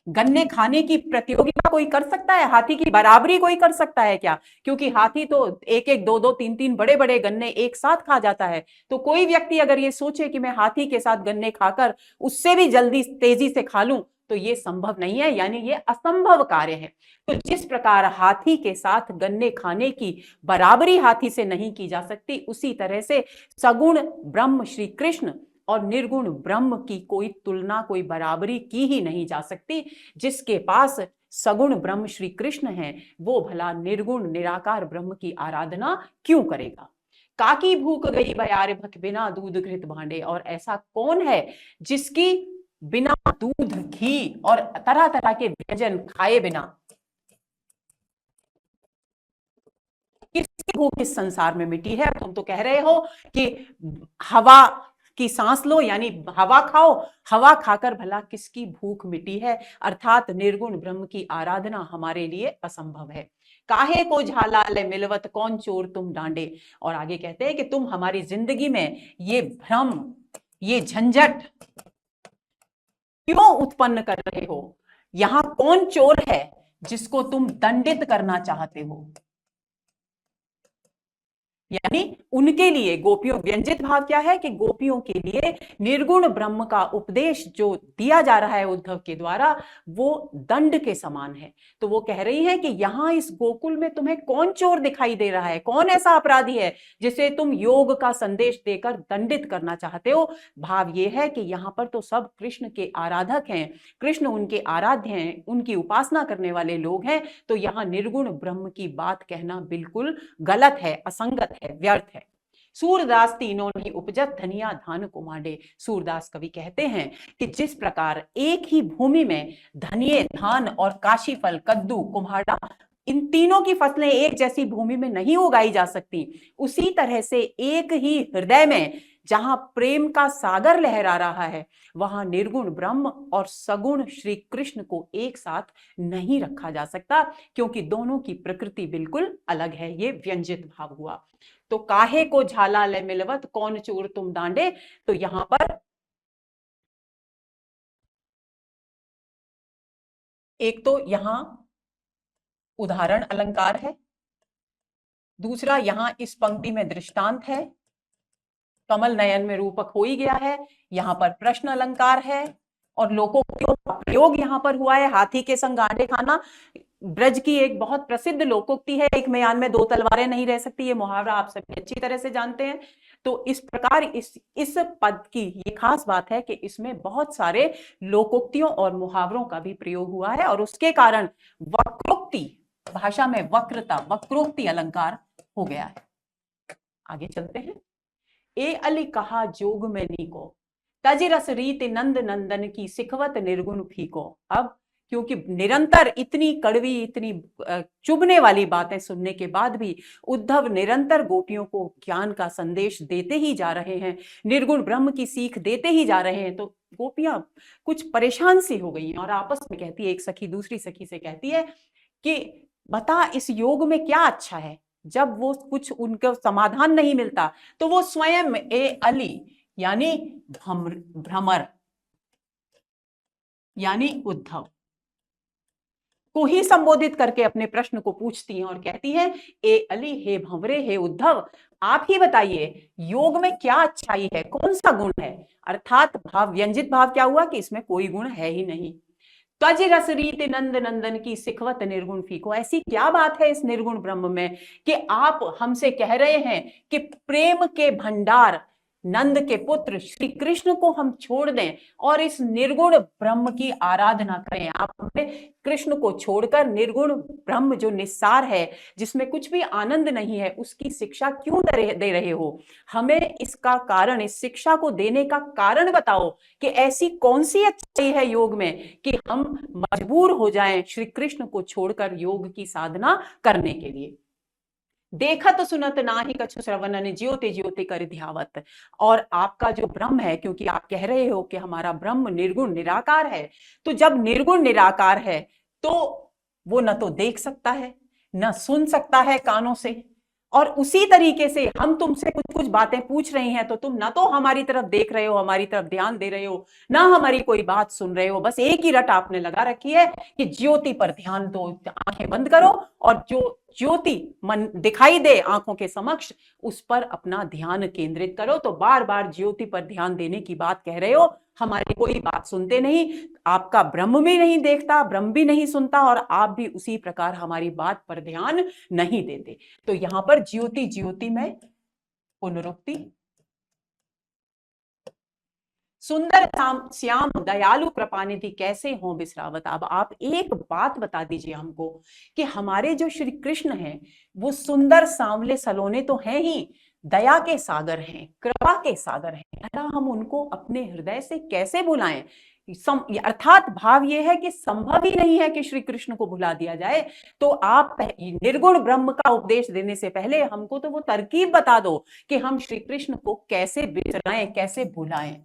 गन्ने खाने की प्रतियोगिता कोई कर सकता है? हाथी की बराबरी कोई कर सकता है क्या? क्योंकि हाथी तो एक एक दो दो तीन तीन बड़े बड़े गन्ने एक साथ खा जाता है। तो कोई व्यक्ति अगर ये सोचे कि मैं हाथी के साथ गन्ने खाकर उससे भी जल्दी तेजी से खा लूं, तो ये संभव नहीं है, यानी ये असंभव कार्य है। तो जिस प्रकार हाथी के साथ गन्ने खाने की बराबरी हाथी से नहीं की जा सकती, उसी तरह से सगुण ब्रह्म श्री कृष्ण और निर्गुण ब्रह्म की कोई तुलना, कोई बराबरी की ही नहीं जा सकती। जिसके पास सगुण ब्रह्म श्री कृष्ण हैं, वो भला निर्गुण निराकार ब्रह्म की आराधना क्यों करेगा? काकी भूख गई बयार भख बिना दूध घृत भांडे। और ऐसा कौन है जिसकी बिना दूध घी और तरह तरह के व्यंजन खाए बिना किसकी भूख इस संसार में मिटी है? तुम तो कह रहे हो कि हवा की सांस लो, यानी हवा खाओ, हवा खाकर भला किसकी भूख मिटी है? अर्थात निर्गुण ब्रह्म की आराधना हमारे लिए असंभव है। काहे को झाला ले मिलवत कौन चोर तुम डांडे। और आगे कहते हैं कि तुम हमारी जिंदगी में ये भ्रम, ये झंझट क्यों उत्पन्न कर रहे हो? यहां कौन चोर है जिसको तुम दंडित करना चाहते हो? यानी उनके लिए, गोपियों, व्यंजित भाव क्या है कि गोपियों के लिए निर्गुण ब्रह्म का उपदेश जो दिया जा रहा है उद्धव के द्वारा, वो दंड के समान है। तो वो कह रही है कि यहां इस गोकुल में तुम्हें कौन चोर दिखाई दे रहा है, कौन ऐसा अपराधी है जिसे तुम योग का संदेश देकर दंडित करना चाहते हो? भाव ये है कि यहां पर तो सब कृष्ण के आराधक हैं, कृष्ण उनके आराध्य हैं, उनकी उपासना करने वाले लोग हैं। तो यहां निर्गुण ब्रह्म की बात कहना बिल्कुल गलत है, असंगत है, व्यर्थ है। सूरदास तीनों ही उपजत धनिया धान को मांडे। सूरदास कवि कहते हैं कि जिस प्रकार एक ही भूमि में धनिये, धान और काशी फल, कद्दू, कुम्हाड़ा, इन तीनों की फसलें एक जैसी भूमि में नहीं उगाई जा सकती, उसी तरह से एक ही हृदय में जहां प्रेम का सागर लहरा रहा है, वहां निर्गुण ब्रह्म और सगुण श्री कृष्ण को एक साथ नहीं रखा जा सकता, क्योंकि दोनों की प्रकृति बिल्कुल अलग है। ये व्यंजित भाव हुआ। तो काहे को झाला ले मिलवत कौन चोर तुम डांडे। तो यहां पर एक तो यहां उदाहरण अलंकार है, दूसरा यहां इस पंक्ति में दृष्टांत है, कमल नयन में रूपक हो ही गया है, यहां पर प्रश्न अलंकार है, और लोकोक्तियों का प्रयोग यहां पर हुआ है। हाथी के संग गांडे खाना ब्रज की एक बहुत प्रसिद्ध लोकोक्ति है, एक म्यान में दो तलवारें नहीं रह सकती, ये मुहावरा आप सभी अच्छी तरह से जानते हैं। तो इस प्रकार इस पद की ये खास बात है कि इसमें बहुत सारे लोकोक्तियों और मुहावरों का भी प्रयोग हुआ है, और उसके कारण वक्रोक्ति, भाषा में वक्रता, वक्रोक्ति अलंकार हो गया है। आगे चलते हैं। ए अली कहा जोग में नीको, तज रस रीत नंद नंदन की सिखवत निर्गुण फीको। अब क्योंकि निरंतर इतनी कड़वी, इतनी चुभने वाली बातें सुनने के बाद भी उद्धव निरंतर गोपियों को ज्ञान का संदेश देते ही जा रहे हैं, निर्गुण ब्रह्म की सीख देते ही जा रहे हैं। तो गोपियां कुछ परेशान सी हो गई हैं और आपस में कहती है, एक सखी दूसरी सखी से कहती है कि बता इस योग में क्या अच्छा है। जब वो कुछ उनका समाधान नहीं मिलता तो वो स्वयं ए अली यानी भ्रमर यानी उद्धव को ही संबोधित करके अपने प्रश्न को पूछती हैं और कहती हैं, ए अली, हे भंवरे, हे उद्धव, आप ही बताइए योग में क्या अच्छाई है, कौन सा गुण है। अर्थात भाव व्यंजित भाव क्या हुआ कि इसमें कोई गुण है ही नहीं। त्वज रस रीत नंद नंदन की सिखवत निर्गुण फीको। ऐसी क्या बात है इस निर्गुण ब्रह्म में कि आप हमसे कह रहे हैं कि प्रेम के भंडार नंद के पुत्र श्री कृष्ण को हम छोड़ दें और इस निर्गुण ब्रह्म की आराधना करें। आप हमें कृष्ण को छोड़कर निर्गुण ब्रह्म जो निस्सार है, जिसमें कुछ भी आनंद नहीं है, उसकी शिक्षा क्यों दे रहे हो। हमें इसका कारण, इस शिक्षा को देने का कारण बताओ कि ऐसी कौन सी अच्छाई है योग में कि हम मजबूर हो जाएं श्री कृष्ण को छोड़कर योग की साधना करने के लिए। देखत सुनत नाही कछु श्रवणन ज्योति ज्योति कर ध्यावत। और आपका जो ब्रह्म है, क्योंकि आप कह रहे हो कि हमारा ब्रह्म निर्गुण निराकार है, तो जब निर्गुण निराकार है तो वो न तो देख सकता है, न सुन सकता है कानों से, और उसी तरीके से हम तुमसे कुछ कुछ बातें पूछ रही हैं तो तुम ना तो हमारी तरफ देख रहे हो, हमारी तरफ ध्यान दे रहे हो, ना हमारी कोई बात सुन रहे हो। बस एक ही रट आपने लगा रखी है कि ज्योति पर ध्यान दो, आंखें बंद करो और जो ज्योति मन दिखाई दे आंखों के समक्ष उस पर अपना ध्यान केंद्रित करो। तो बार बार ज्योति पर ध्यान देने की बात कह रहे हो, हमारी कोई बात सुनते नहीं। आपका ब्रह्म भी नहीं देखता, ब्रह्म भी नहीं सुनता, और आप भी उसी प्रकार हमारी बात पर ध्यान नहीं देते। तो यहां पर ज्योति ज्योति में पुनरुक्ति, सुंदर श्याम दयालु कृपानिधि कैसे हो बिसरावत। अब आप एक बात बता दीजिए हमको कि हमारे जो श्री कृष्ण हैं वो सुंदर सांवले सलोने तो हैं ही, दया के सागर हैं, कृपा के सागर हैं। भला हम उनको अपने हृदय से कैसे भुलाएं। अर्थात भाव यह है कि संभव ही नहीं है कि श्री कृष्ण को भुला दिया जाए। तो आप निर्गुण ब्रह्म का उपदेश देने से पहले हमको तो वो तरकीब बता दो कि हम श्री कृष्ण को कैसे बिसराएं, कैसे भुलाएं।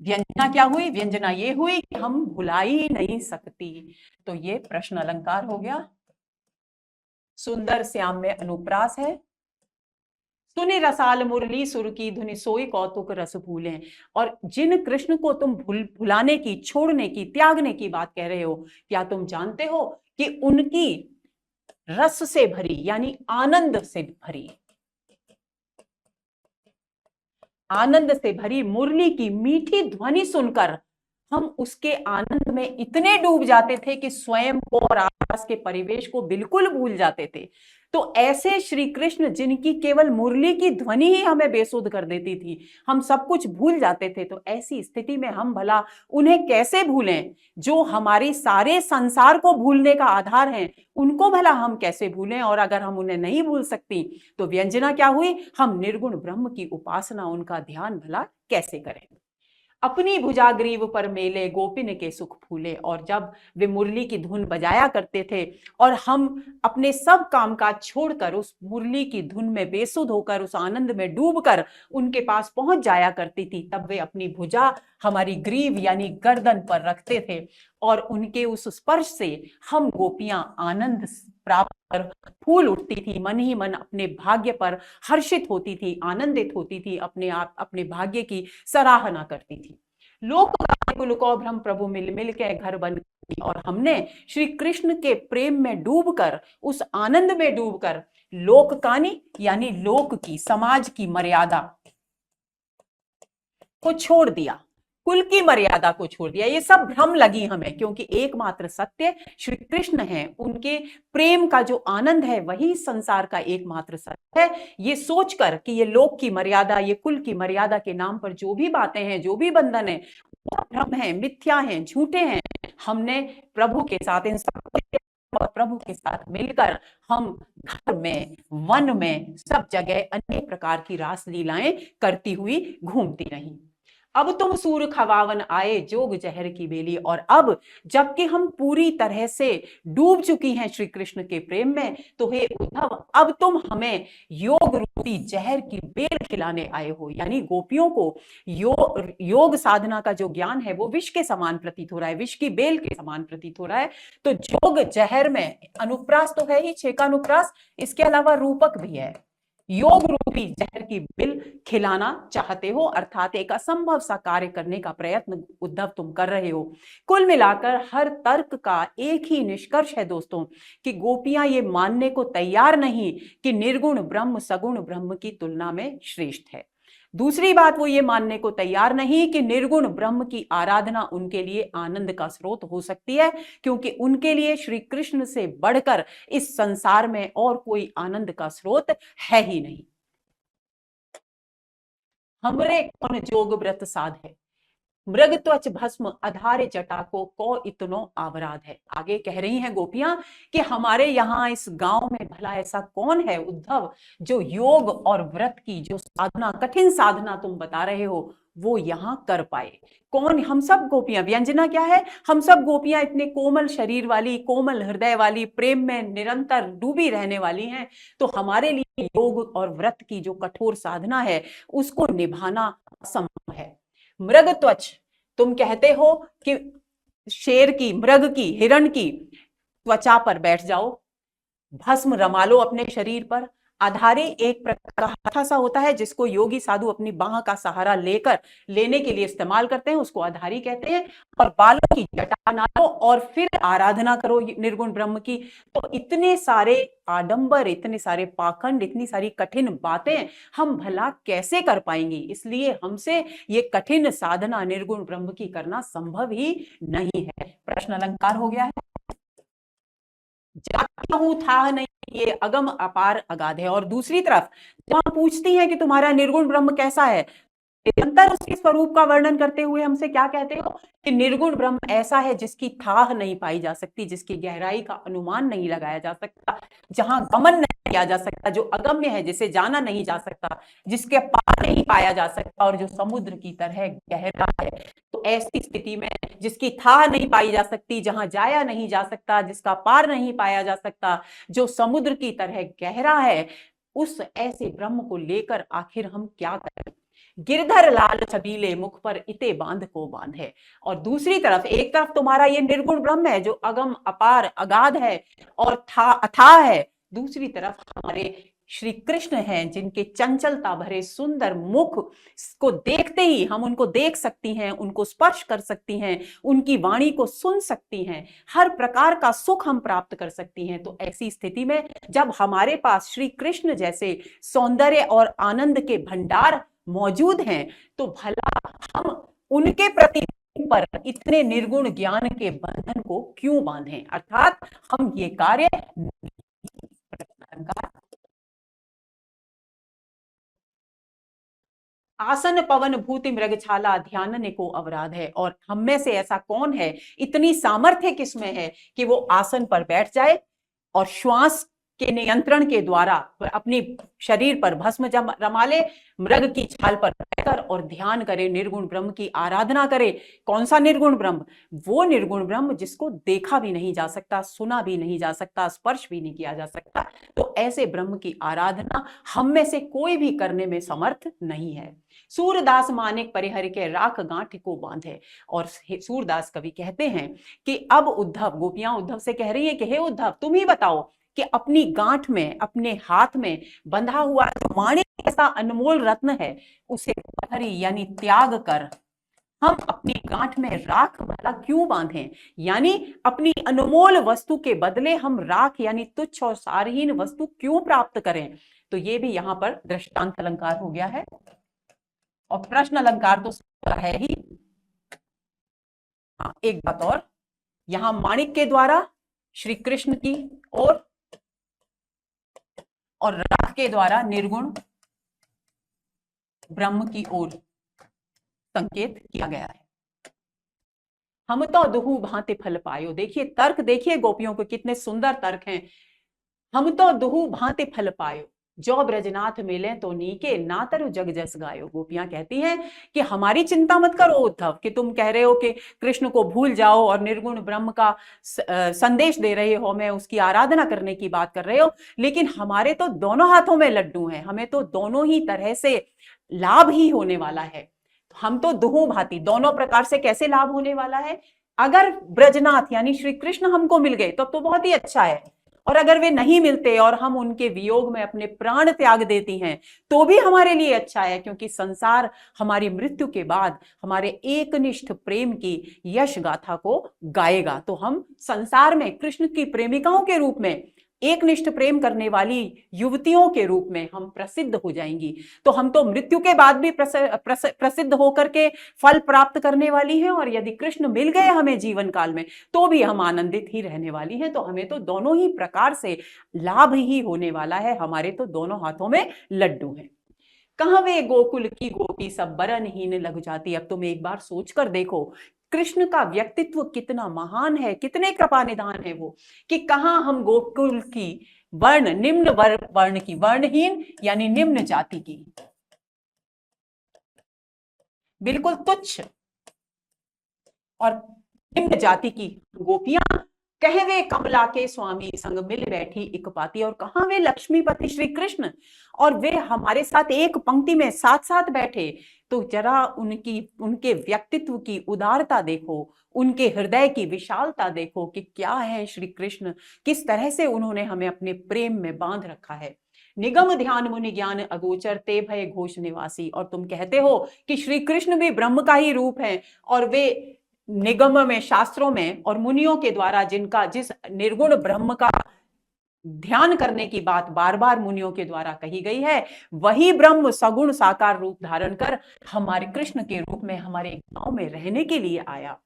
व्यंजना क्या हुई? व्यंजना ये हुई कि हम भुला ही नहीं सकती। तो ये प्रश्न अलंकार हो गया। सुंदर श्याम में अनुप्रास है। सुनि रसाल मुरली सुर की धुनि सोई कौतुक रस भूलें। और जिन कृष्ण को तुम भुलाने की, छोड़ने की, त्यागने की बात कह रहे हो, क्या तुम जानते हो कि उनकी रस से भरी यानी आनंद से भरी, आनंद से भरी मुरली की मीठी ध्वनि सुनकर हम उसके आनंद में इतने डूब जाते थे कि स्वयं को और आसपास के परिवेश को बिल्कुल भूल जाते थे। तो ऐसे श्री कृष्ण जिनकी केवल मुरली की ध्वनि ही हमें बेसुध कर देती थी, हम सब कुछ भूल जाते थे। तो ऐसी स्थिति में हम भला उन्हें कैसे भूलें जो हमारी सारे संसार को भूलने का आधार हैं, उनको भला हम कैसे भूलें। और अगर हम उन्हें नहीं भूल सकती तो व्यंजना क्या हुई, हम निर्गुण ब्रह्म की उपासना, उनका ध्यान भला कैसे करें। अपनी भुजाग्रीव पर मेले गोपिन के सुख फूले। और जब वे मुरली की धुन बजाया करते थे और हम अपने सब काम काज छोड़कर उस मुरली की धुन में बेसुध होकर, उस आनंद में डूबकर उनके पास पहुंच जाया करती थी, तब वे अपनी भुजा हमारी ग्रीव यानी गर्दन पर रखते थे और उनके उस स्पर्श से हम गोपियां आनंद प्राप्त कर फूल उठती थी, मन ही मन अपने भाग्य पर हर्षित होती थी, आनंदित होती थी, अपने आप अपने भाग्य की सराहना करती थी। लोक कुलको भ्रम प्रभु मिल मिल के घर बन। और हमने श्री कृष्ण के प्रेम में डूबकर, उस आनंद में डूबकर लोककानी यानी लोक की, समाज की मर्यादा को छोड़ दिया, कुल की मर्यादा को छोड़ दिया। ये सब भ्रम लगी हमें, क्योंकि एकमात्र सत्य श्री कृष्ण है, उनके प्रेम का जो आनंद है वही संसार का एकमात्र सत्य है। ये सोचकर कि ये लोक की मर्यादा, ये कुल की मर्यादा के नाम पर जो भी बातें हैं, जो भी बंधन है, वो भ्रम है, मिथ्या है, झूठे हैं। हमने प्रभु के साथ, इन सब और प्रभु के साथ मिलकर हम घर में, वन में, सब जगह अनेक प्रकार की रास लीलाएं करती हुई घूमती रही। अब तुम सूर खवावन आए जोग जहर की बेली। और अब जबकि हम पूरी तरह से डूब चुकी हैं श्री कृष्ण के प्रेम में, तो हे उद्धव अब तुम हमें योग रूपी जहर की बेल खिलाने आए हो। यानी गोपियों को योग साधना का जो ज्ञान है वो विष के समान प्रतीत हो रहा है, विष की बेल के समान प्रतीत हो रहा है। तो जोग जहर में अनुप्रास तो है ही, छेका अनुप्रास, इसके अलावा रूपक भी है। योग रूपी जहर की बिल खिलाना चाहते हो, अर्थात एक असंभव सा कार्य करने का प्रयत्न उद्धव तुम कर रहे हो। कुल मिलाकर हर तर्क का एक ही निष्कर्ष है दोस्तों, कि गोपियां ये मानने को तैयार नहीं कि निर्गुण ब्रह्म सगुण ब्रह्म की तुलना में श्रेष्ठ है। दूसरी बात, वो ये मानने को तैयार नहीं कि निर्गुण ब्रह्म की आराधना उनके लिए आनंद का स्रोत हो सकती है, क्योंकि उनके लिए श्री कृष्ण से बढ़कर इस संसार में और कोई आनंद का स्रोत है ही नहीं। हमरे कौन जोग व्रत साध है, मृग त्वच भस्म आधार जटा को इतनो आवराध है। आगे कह रही हैं गोपियां कि हमारे यहाँ इस गांव में भला ऐसा कौन है उद्धव जो योग और व्रत की जो साधना, कठिन साधना तुम बता रहे हो, वो यहाँ कर पाए। कौन? हम सब गोपियां। व्यंजना क्या है? हम सब गोपियां इतने कोमल शरीर वाली, कोमल हृदय वाली, प्रेम में निरंतर डूबी रहने वाली हैं, तो हमारे लिए योग और व्रत की जो कठोर साधना है उसको निभाना असंभव है। मृग त्वच, तुम कहते हो कि शेर की, मृग की, हिरण की त्वचा पर बैठ जाओ, भस्म रमा लो अपने शरीर पर। आधारी एक प्रकार का हथा सा होता है जिसको योगी साधु अपनी बाह का सहारा लेने के लिए इस्तेमाल करते हैं, उसको आधारी कहते हैं। और बालों की जटा बना लो और फिर आराधना करो निर्गुण ब्रह्म की। तो इतने सारे आडंबर, इतने सारे पाखंड, इतनी सारी कठिन बातें हम भला कैसे कर पाएंगे? इसलिए हमसे ये कठिन साधना निर्गुण ब्रह्म की करना संभव ही नहीं है। प्रश्न अलंकार हो गया है। जाता हूं था नहीं, ये अगम अपार अगाध है। और दूसरी तरफ जब हम पूछती हैं कि तुम्हारा निर्गुण ब्रह्म कैसा है, निरंतर उसके स्वरूप का वर्णन करते हुए हमसे क्या कहते हो कि निर्गुण ब्रह्म ऐसा है जिसकी थाह नहीं पाई जा सकती, जिसकी गहराई का अनुमान नहीं लगाया जा सकता, जहां गमन नहीं किया जा सकता, जो अगम्य है, जिसे जाना नहीं जा सकता, जिसके पार नहीं पाया जा सकता, और जो समुद्र की तरह गहरा है। तो ऐसी स्थिति में जिसकी थाह नहीं पाई जा सकती, जहां जाया नहीं जा सकता, जिसका पार नहीं पाया जा सकता, जो समुद्र की तरह गहरा है, उस ऐसे ब्रह्म को लेकर आखिर हम क्या करें? गिरधर लाल छबीले मुख पर इते बांध को बांध है। और दूसरी तरफ, एक तरफ तुम्हारा ये निर्गुण ब्रह्म है जो अगम अपार अगाध है और अथाह है, दूसरी तरफ हमारे श्री कृष्ण हैं जिनके चंचलता भरे सुंदर मुख को देखते ही हम उनको देख सकती हैं, उनको स्पर्श कर सकती हैं, उनकी वाणी को सुन सकती हैं, हर प्रकार का सुख हम प्राप्त कर सकती हैं। तो ऐसी स्थिति में जब हमारे पास श्री कृष्ण जैसे सौंदर्य और आनंद के भंडार मौजूद हैं, तो भला हम उनके प्रति पर इतने निर्गुण ज्ञान के बंधन को क्यों बांधें? अर्थात हम ये कार्य आसन पवन भूति मृगछाला ध्यान को अपराध है। और हम में से ऐसा कौन है, इतनी सामर्थ्य किसमें है कि वो आसन पर बैठ जाए और श्वास के नियंत्रण के द्वारा अपनी शरीर पर भस्म रमा ले, मृग की छाल पर बैठकर और ध्यान करे, निर्गुण ब्रह्म की आराधना करे। कौन सा निर्गुण ब्रह्म? वो निर्गुण ब्रह्म जिसको देखा भी नहीं जा सकता, सुना भी नहीं जा सकता, स्पर्श भी नहीं किया जा सकता। तो ऐसे ब्रह्म की आराधना हम में से कोई भी करने में समर्थ नहीं है। सूरदास मानिक परिहर के राख गांठ को बांधे। और सूरदास कवि कहते हैं कि अब उद्धव, गोपियां उद्धव से कह रही है कि हे उद्धव, तुम ही बताओ कि अपनी गांठ में, अपने हाथ में बंधा हुआ जो माणिक ऐसा अनमोल रत्न है, उसे परिहरी यानी त्याग कर हम अपनी गांठ में राख भला क्यों बांधें? यानी अपनी अनमोल वस्तु के बदले हम राख यानी तुच्छ और सारहीन वस्तु क्यों प्राप्त करें? तो ये भी यहां पर दृष्टांत अलंकार हो गया है। और प्रश्न अलंकार तो है ही। हाँ, एक बात और, यहां माणिक के द्वारा श्री कृष्ण की और राख के द्वारा निर्गुण ब्रह्म की ओर संकेत किया गया है। हम तो दुहु भांति फल पायो। देखिए तर्क, देखिए गोपियों को कितने सुंदर तर्क हैं। हम तो दुहु भांति फल पायो, जो ब्रजनाथ मिले तो नीके ना तरु जग जस गायो। गोपियां कहती हैं कि हमारी चिंता मत करो उद्धव, कि तुम कह रहे हो कि कृष्ण को भूल जाओ और निर्गुण ब्रह्म का संदेश दे रहे हो, मैं उसकी आराधना करने की बात कर रहे हो, लेकिन हमारे तो दोनों हाथों में लड्डू हैं, हमें तो दोनों ही तरह से लाभ ही होने वाला है। हम तो दुहू भांति दोनों प्रकार से कैसे लाभ होने वाला है? अगर ब्रजनाथ यानी श्री कृष्ण हमको मिल गए तो बहुत ही अच्छा है, और अगर वे नहीं मिलते और हम उनके वियोग में अपने प्राण त्याग देती हैं तो भी हमारे लिए अच्छा है, क्योंकि संसार हमारी मृत्यु के बाद हमारे एकनिष्ठ प्रेम की यश गाथा को गाएगा। तो हम संसार में कृष्ण की प्रेमिकाओं के रूप में, एकनिष्ठ प्रेम करने वाली युवतियों के रूप में हम प्रसिद्ध हो जाएंगी। तो हम तो मृत्यु के बाद भी प्रसिद्ध होकर के फल प्राप्त करने वाली हैं, और यदि कृष्ण मिल गए हमें जीवन काल में तो भी हम आनंदित ही रहने वाली हैं। तो हमें तो दोनों ही प्रकार से लाभ ही होने वाला है, हमारे तो दोनों हाथों में लड्डू हैं। कहां वे गोकुल की गोपी सब बरनहीन लग जाती। अब तुम एक बार सोच कर देखो, कृष्ण का व्यक्तित्व कितना महान है, कितने कृपा निधान है वो, कि कहां हम गोकुल की वर्ण, निम्न वर्ण की, वर्णहीन यानी निम्न जाति की, बिल्कुल तुच्छ और निम्न जाति की गोपियां कहवे कमला के स्वामी संग मिल बैठी एक पाती। और कहां वे लक्ष्मीपति श्री कृष्ण, और वे हमारे साथ एक पंक्ति में साथ साथ बैठे। तो जरा उनके व्यक्तित्व की उदारता देखो, उनके हृदय की विशालता देखो कि क्या है श्री कृष्ण, किस तरह से उन्होंने हमें अपने प्रेम में बांध रखा है। निगम ध्यान मुनि ज्ञान अगोचर ते भय घोष निवासी। और तुम कहते हो कि श्री कृष्ण भी ब्रह्म का ही रूप है, और वे निगम में, शास्त्रों में और मुनियों के द्वारा जिस निर्गुण ब्रह्म का ध्यान करने की बात बार बार मुनियों के द्वारा कही गई है, वही ब्रह्म सगुण साकार रूप धारण कर हमारे कृष्ण के रूप में हमारे गांव में रहने के लिए आया।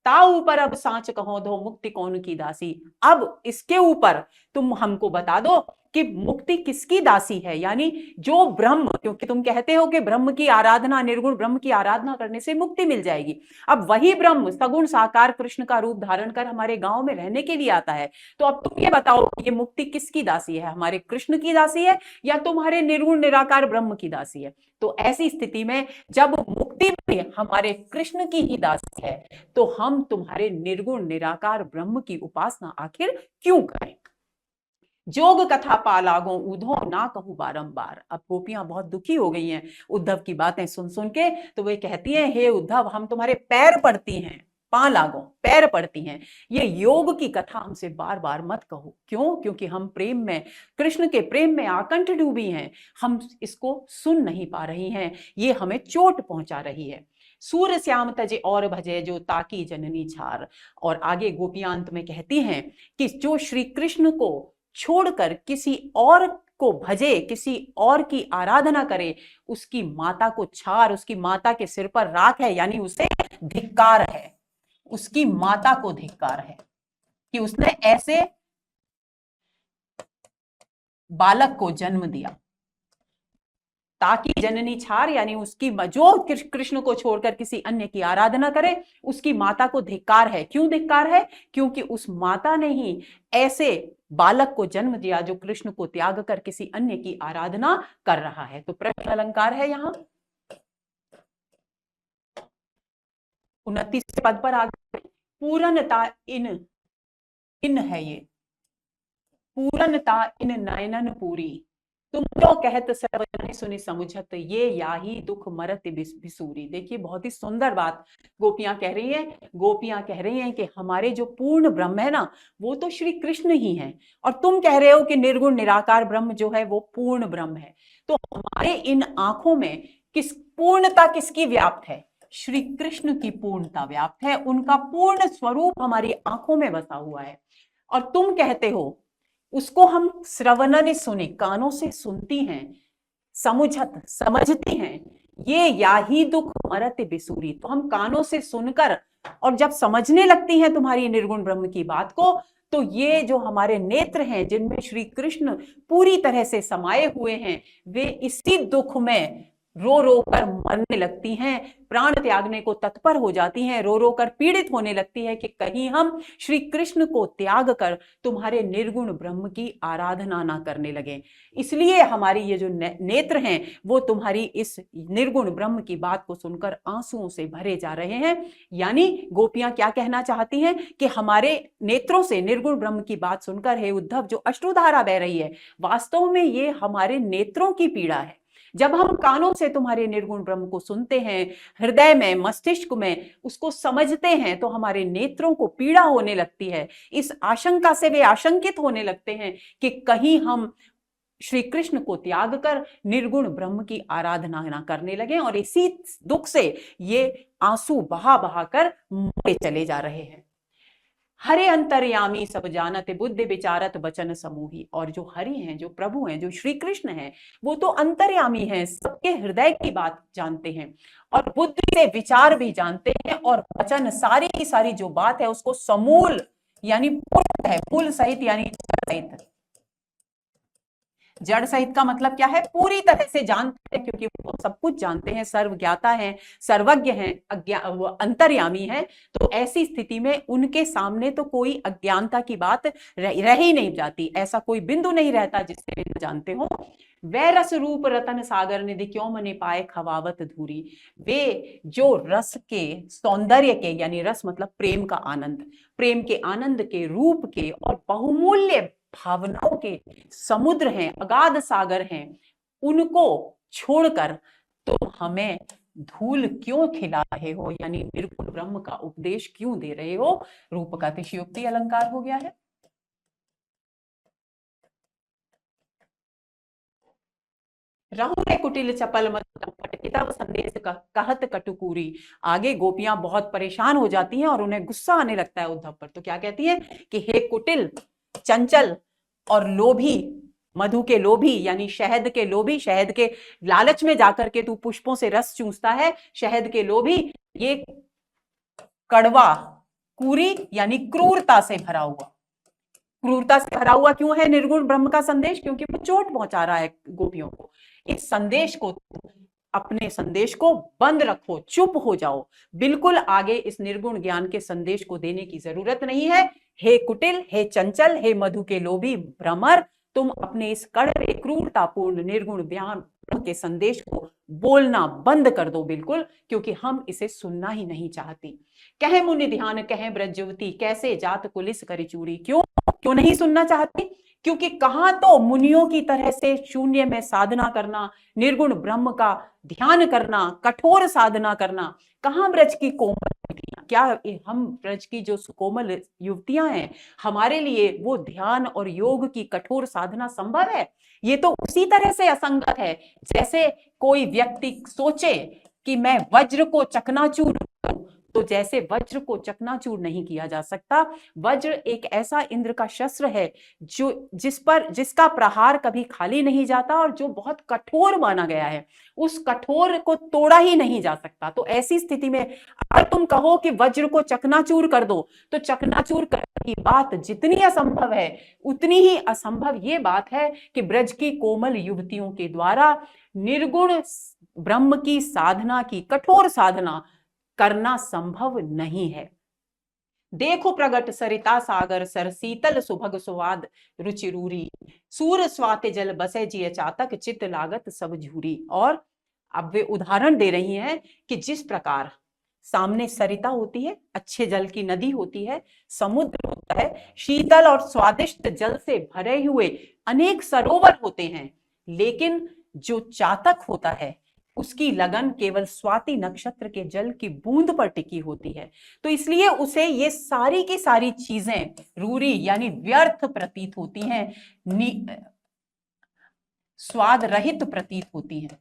ताऊ ऊपर अब सांच कहो दो मुक्ति कौन की दासी। अब इसके ऊपर तुम हमको बता दो कि मुक्ति किसकी दासी है, यानी जो ब्रह्म, क्योंकि तुम कहते हो कि ब्रह्म की आराधना, निर्गुण ब्रह्म की आराधना करने से मुक्ति मिल जाएगी। अब वही ब्रह्म सगुण साकार कृष्ण का रूप धारण कर हमारे गांव में रहने के लिए आता है। तो अब तुम ये बताओ, ये मुक्ति किसकी दासी है, हमारे कृष्ण की दासी है या तुम्हारे निर्गुण निराकार ब्रह्म की दासी है? तो ऐसी स्थिति में जब मुक्ति भी हमारे कृष्ण की ही दासी है, तो हम तुम्हारे निर्गुण निराकार ब्रह्म की उपासना आखिर क्यों करें? जोग कथा पालागो उधो ना कहूं बारंबार। अब गोपियां बहुत दुखी हो गई हैं उद्धव की बातें सुन सुन के। तो वे कहती हैं, हे उद्धव, हम तुम्हारे पैर पड़ती हैं, पा लागो, पैर पड़ती हैं, ये योग की कथा हमसे बार बार मत कहो। क्यों? क्योंकि हम प्रेम में, कृष्ण के प्रेम में आकंठ डूबी हैं, हम इसको सुन नहीं पा रही हैं, ये हमें चोट पहुंचा रही है। सूर्य श्याम तजे और भजे जो ताकी जननी छार। और आगे गोपियां अंत में कहती हैं कि जो श्री कृष्ण को छोड़कर किसी और को भजे, किसी और की आराधना करे, उसकी माता को छार, उसकी माता के सिर पर राख है, यानी उसे धिक्कार है, उसकी माता को धिक्कार है कि उसने ऐसे बालक को जन्म दिया। ताकि जननी छार यानी उसकी, जो कृष्ण को छोड़कर किसी अन्य की आराधना करे, उसकी माता को धिक्कार है। क्यों धिक्कार है? क्योंकि उस माता ने ही ऐसे बालक को जन्म दिया जो कृष्ण को त्याग कर किसी अन्य की आराधना कर रहा है। तो प्रश्न अलंकार है यहां 29 पद पर आगे, पूर्णता इन है ये, पूर्णता इन नयनन पूरी, तुम क्यों कहत सर्वजन सुनि समुझत, ये याही दुख मरत बिसूरी। देखिए बहुत ही सुंदर बात गोपियां कह रही हैं। गोपियां कह रही हैं कि हमारे जो पूर्ण ब्रह्म है ना, वो तो श्री कृष्ण ही हैं, और तुम कह रहे हो कि निर्गुण निराकार ब्रह्म जो है वो पूर्ण ब्रह्म है। तो हमारे इन आंखों में पूर्णता किसकी व्याप्त है? श्री कृष्ण की पूर्णता व्याप्त है, उनका पूर्ण स्वरूप हमारी आंखों में बसा हुआ है। और तुम कहते हो उसको हम श्रवणन सुने, कानों से सुनती हैं, समुझत समझती हैं, ये याही दुख मरत बिसूरी। तो हम कानों से सुनकर और जब समझने लगती हैं तुम्हारी निर्गुण ब्रह्म की बात को, तो ये जो हमारे नेत्र हैं जिनमें श्री कृष्ण पूरी तरह से समाये हुए हैं, वे इसी दुख में रो रो कर मरने लगती हैं, प्राण त्यागने को तत्पर हो जाती हैं, रो रो कर पीड़ित होने लगती है कि कहीं हम श्री कृष्ण को त्याग कर तुम्हारे निर्गुण ब्रह्म की आराधना ना करने लगे। इसलिए हमारी ये जो नेत्र हैं वो तुम्हारी इस निर्गुण ब्रह्म की बात को सुनकर आंसुओं से भरे जा रहे हैं। यानी गोपियां क्या कहना चाहती हैं कि हमारे नेत्रों से निर्गुण ब्रह्म की बात सुनकर हे उद्धव जो अश्रुधारा बह रही है, वास्तव में ये हमारे नेत्रों की पीड़ा है। जब हम कानों से तुम्हारे निर्गुण ब्रह्म को सुनते हैं, हृदय में मस्तिष्क में उसको समझते हैं, तो हमारे नेत्रों को पीड़ा होने लगती है। इस आशंका से वे आशंकित होने लगते हैं कि कहीं हम श्री कृष्ण को त्याग कर निर्गुण ब्रह्म की आराधना ना करने लगे, और इसी दुख से ये आंसू बहा बहा कर मरे चले जा रहे हैं। हरे अंतर्यामी सब जानत बुद्धि विचारत वचन समूही। और जो हरि हैं, जो प्रभु हैं, जो श्री कृष्ण हैं, वो तो अंतर्यामी हैं, सबके हृदय की बात जानते हैं और बुद्धि से विचार भी जानते हैं, और वचन सारी की सारी जो बात है उसको समूल यानी पूर्ण है, मूल सहित यानी सहित। जड़ सहित का मतलब क्या है? पूरी तरह से जानते हैं, क्योंकि वो सब कुछ जानते हैं, सर्वज्ञाता हैं, सर्वज्ञ हैं, अंतर्यामी हैं। तो ऐसी स्थिति में उनके सामने तो कोई अज्ञानता की बात रह ही नहीं जाती, ऐसा कोई बिंदु नहीं रहता जिससे वे न जानते हो। वै रस रूप रतन सागर निधि क्यों मने पाए खवावत धूरी। वे जो रस के सौंदर्य के, यानी रस मतलब प्रेम का आनंद, प्रेम के आनंद के, रूप के और बहुमूल्य भावनाओं के समुद्र हैं, अगाध सागर हैं, उनको छोड़कर तो हमें धूल क्यों खिला रहे हो, यानी निर्गुण ब्रह्म का उपदेश क्यों दे रहे हो। रूप का अतिशयोक्ति अलंकार हो गया है। रहु कुटिल चपल मत किताब संदेश कहत कटुकूरी। आगे गोपियां बहुत परेशान हो जाती हैं और उन्हें गुस्सा आने लगता है उद्धव पर। तो क्या कहती हैं कि हे कुटिल, चंचल और लोभी, मधु के लोभी यानी शहद के लोभी, शहद के लालच में जाकर के तू पुष्पों से रस चूसता है, शहद के लोभी, ये कड़वा, कूरी यानी क्रूरता से भरा हुआ। क्रूरता से भरा हुआ क्यों है निर्गुण ब्रह्म का संदेश? क्योंकि वो चोट पहुंचा रहा है गोपियों को। इस संदेश को, अपने संदेश को बंद रखो, चुप हो जाओ, बिल्कुल आगे इस निर्गुण ज्ञान के संदेश को देने की जरूरत नहीं है। हे कुटिल, हे चंचल, हे मधु के लोभी भ्रमर, तुम अपने इस कड़वे क्रूरतापूर्ण निर्गुण ज्ञान के संदेश को बोलना बंद कर दो बिल्कुल, क्योंकि हम इसे सुनना ही नहीं चाहती। कहे मुनि ध्यान कहे ब्रज युवती, कैसे जात कुलिस करी चूड़ी। क्यों नहीं सुनना चाहती? क्योंकि कहां तो मुनियों की तरह से शून्य में साधना करना, निर्गुण ब्रह्म का ध्यान करना, कठोर साधना करना, कहां ब्रज की कोमल युवतियां, क्या हम ब्रज की जो कोमल युवतियां हैं, हमारे लिए वो ध्यान और योग की कठोर साधना संभव है? ये तो उसी तरह से असंगत है जैसे कोई व्यक्ति सोचे कि मैं वज्र को चकनाचूर करूं, तो जैसे वज्र को चकनाचूर नहीं किया जा सकता। वज्र एक ऐसा इंद्र का शस्त्र है जो जिसका प्रहार कभी खाली नहीं जाता और जो बहुत कठोर माना गया है, उस कठोर को तोड़ा ही नहीं जा सकता। तो ऐसी स्थिति में अगर तुम कहो कि वज्र को चकनाचूर कर दो, तो चकनाचूर करने की बात जितनी असंभव है, उतनी ही असंभव ये बात है कि ब्रज की कोमल युवतियों के द्वारा निर्गुण ब्रह्म की साधना की कठोर साधना करना संभव नहीं है। देखो प्रगट सरिता सागर सर शीतल सुभग सुवाद रुचिरूरी, सूर स्वाति जल बसे जिय चातक चित्त लागत सब झूरी। और अब वे उदाहरण दे रही हैं कि जिस प्रकार सामने सरिता होती है, अच्छे जल की नदी होती है, समुद्र होता है, शीतल और स्वादिष्ट जल से भरे हुए अनेक सरोवर होते हैं, लेकिन जो चातक होता है उसकी लगन केवल स्वाति नक्षत्र के जल की बूंद पर टिकी होती है। तो इसलिए उसे ये सारी की सारी चीजें रूरी यानी व्यर्थ प्रतीत होती हैं, स्वाद रहित प्रतीत होती हैं,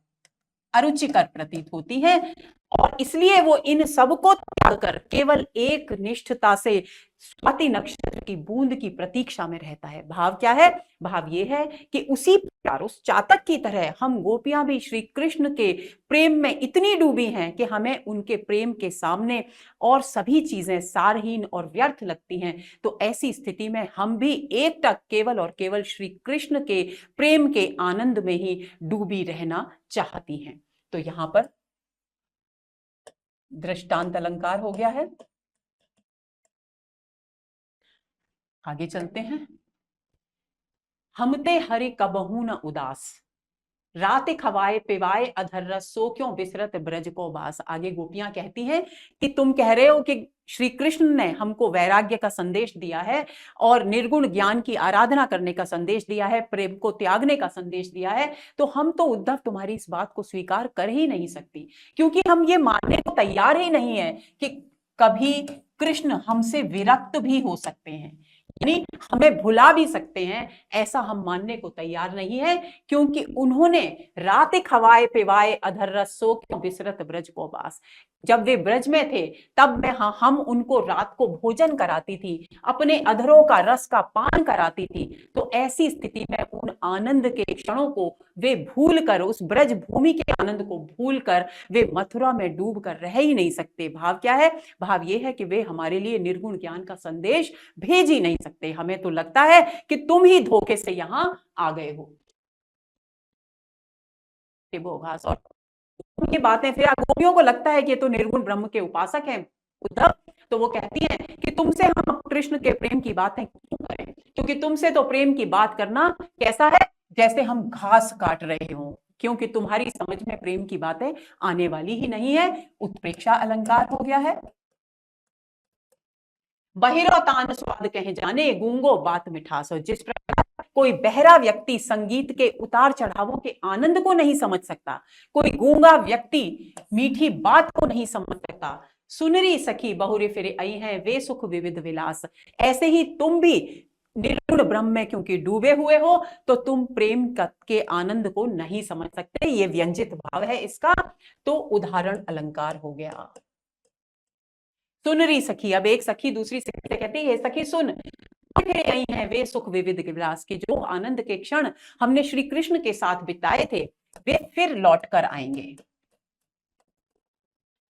अरुचिकर प्रतीत होती है, और इसलिए वो इन सबको त्याग कर केवल एक निष्ठता से स्वाति नक्षत्र की बूंद की प्रतीक्षा में रहता है। भाव क्या है? भाव ये है कि उसी प्रकार उस चातक की तरह हम गोपियां भी श्री कृष्ण के प्रेम में इतनी डूबी हैं कि हमें उनके प्रेम के सामने और सभी चीजें सारहीन और व्यर्थ लगती हैं। तो ऐसी स्थिति में हम भी एकटक केवल और केवल श्री कृष्ण के प्रेम के आनंद में ही डूबी रहना चाहती हैं। तो यहां पर दृष्टांत अलंकार हो गया है। आगे चलते हैं। हमते हरि कबहू न उदास, रात खवाए पिवाए अधर रस, सो क्यों बिसरत ब्रज को बास। आगे गोपियां कहती हैं कि तुम कह रहे हो कि श्री कृष्ण ने हमको वैराग्य का संदेश दिया है और निर्गुण ज्ञान की आराधना करने का संदेश दिया है, प्रेम को त्यागने का संदेश दिया है, तो हम तो उद्धव तुम्हारी इस बात को स्वीकार कर ही नहीं सकती, क्योंकि हम ये मानने को तैयार ही नहीं है कि कभी कृष्ण हमसे विरक्त भी हो सकते हैं, यानी हमें भुला भी सकते हैं, ऐसा हम मानने को तैयार नहीं है, क्योंकि उन्होंने रात खवाए पिवाए अधर रस, सो क्यों बिसरत ब्रज को बास। जब वे ब्रज में थे तब हम उनको रात को भोजन कराती थी, अपने अधरों का रस का पान कराती थी, तो ऐसी स्थिति में उन आनंद के क्षणों को वे भूल कर, उस ब्रज भूमि के आनंद को भूल कर वे मथुरा में डूब कर रह ही नहीं सकते। भाव क्या है? भाव ये है कि वे हमारे लिए निर्गुण ज्ञान का संदेश भेज ही नहीं सकते। हमें तो लगता है कि तुम ही धोखे से यहां आ गए हो। और ये बातें फिर गोपियों को लगता है कि ये तो निर्गुण ब्रह्म के उपासक हैं उद्धव, तो वो कहती हैं कि तुमसे हम कृष्ण के प्रेम की बातें क्यों करें, क्योंकि तुमसे तो प्रेम की बात करना कैसा है, जैसे हम घास काट रहे हो, क्योंकि तुम्हारी समझ में प्रेम की बातें आने वाली ही नहीं है। उत्प्रेक्षा अलंकार हो गया है। बहिरो तान स्वाद कहे जाने, गूंगो बात मिठास। जिस प्रकार कोई बहरा व्यक्ति संगीत के उतार चढ़ावों के आनंद को नहीं समझ सकता, कोई गूंगा व्यक्ति मीठी बात को नहीं समझ सकता, सुनरी सखी बहुरे फिरे आई हैं, वे सुख विविध विलास। ऐसे ही तुम भी निर्गुण ब्रह्म में क्योंकि डूबे हुए हो, तो तुम प्रेम के आनंद को नहीं समझ सकते। ये व्यंजित भाव है इसका, तो उदाहरण अलंकार हो गया। सुनरी सखी, अब एक सखी दूसरी सखी से कहती है, सखी सुन, आई हैं वे सुख विविध विलास के, जो आनंद के क्षण हमने श्री कृष्ण के साथ बिताए थे वे फिर लौट कर आएंगे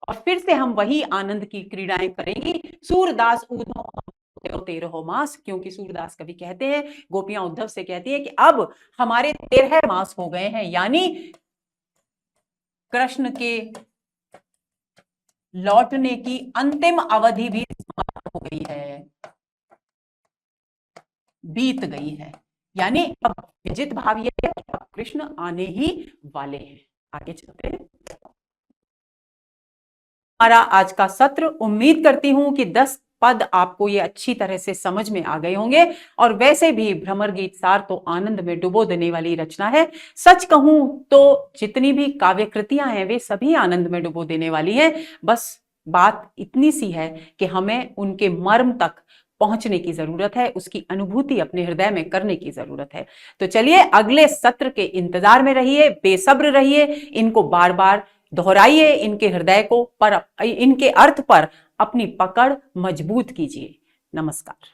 और फिर से हम वही आनंद की क्रीड़ाएं करेंगी। सूरदास उद्धव 13 मास, क्योंकि सूरदास कवि कहते हैं, गोपियां उद्धव से कहती है कि अब हमारे 13 मास हो गए हैं, यानी कृष्ण के लौटने की अंतिम अवधि भी समाप्त हो गई है, बीत गई है, यानी अब विजित भाव यह है कि अब कृष्ण आने ही वाले हैं। आगे चलते हैं। हमारा आज का सत्र, उम्मीद करती हूं कि 10 पद आपको ये अच्छी तरह से समझ में आ गए होंगे, और वैसे भी भ्रमर गीत सार तो आनंद में डुबो देने वाली रचना है। सच कहूं तो जितनी भी काव्य कृतियां हैं वे सभी आनंद में डुबो देने वाली हैं, बस बात इतनी सी है कि हमें उनके मर्म तक पहुंचने की जरूरत है, उसकी अनुभूति अपने हृदय में करने की जरूरत है। तो चलिए अगले सत्र के इंतजार में रहिए, बेसब्र रहिए, इनको बार बार दोहराइए, इनके हृदय को पर, इनके अर्थ पर अपनी पकड़ मजबूत कीजिए। नमस्कार।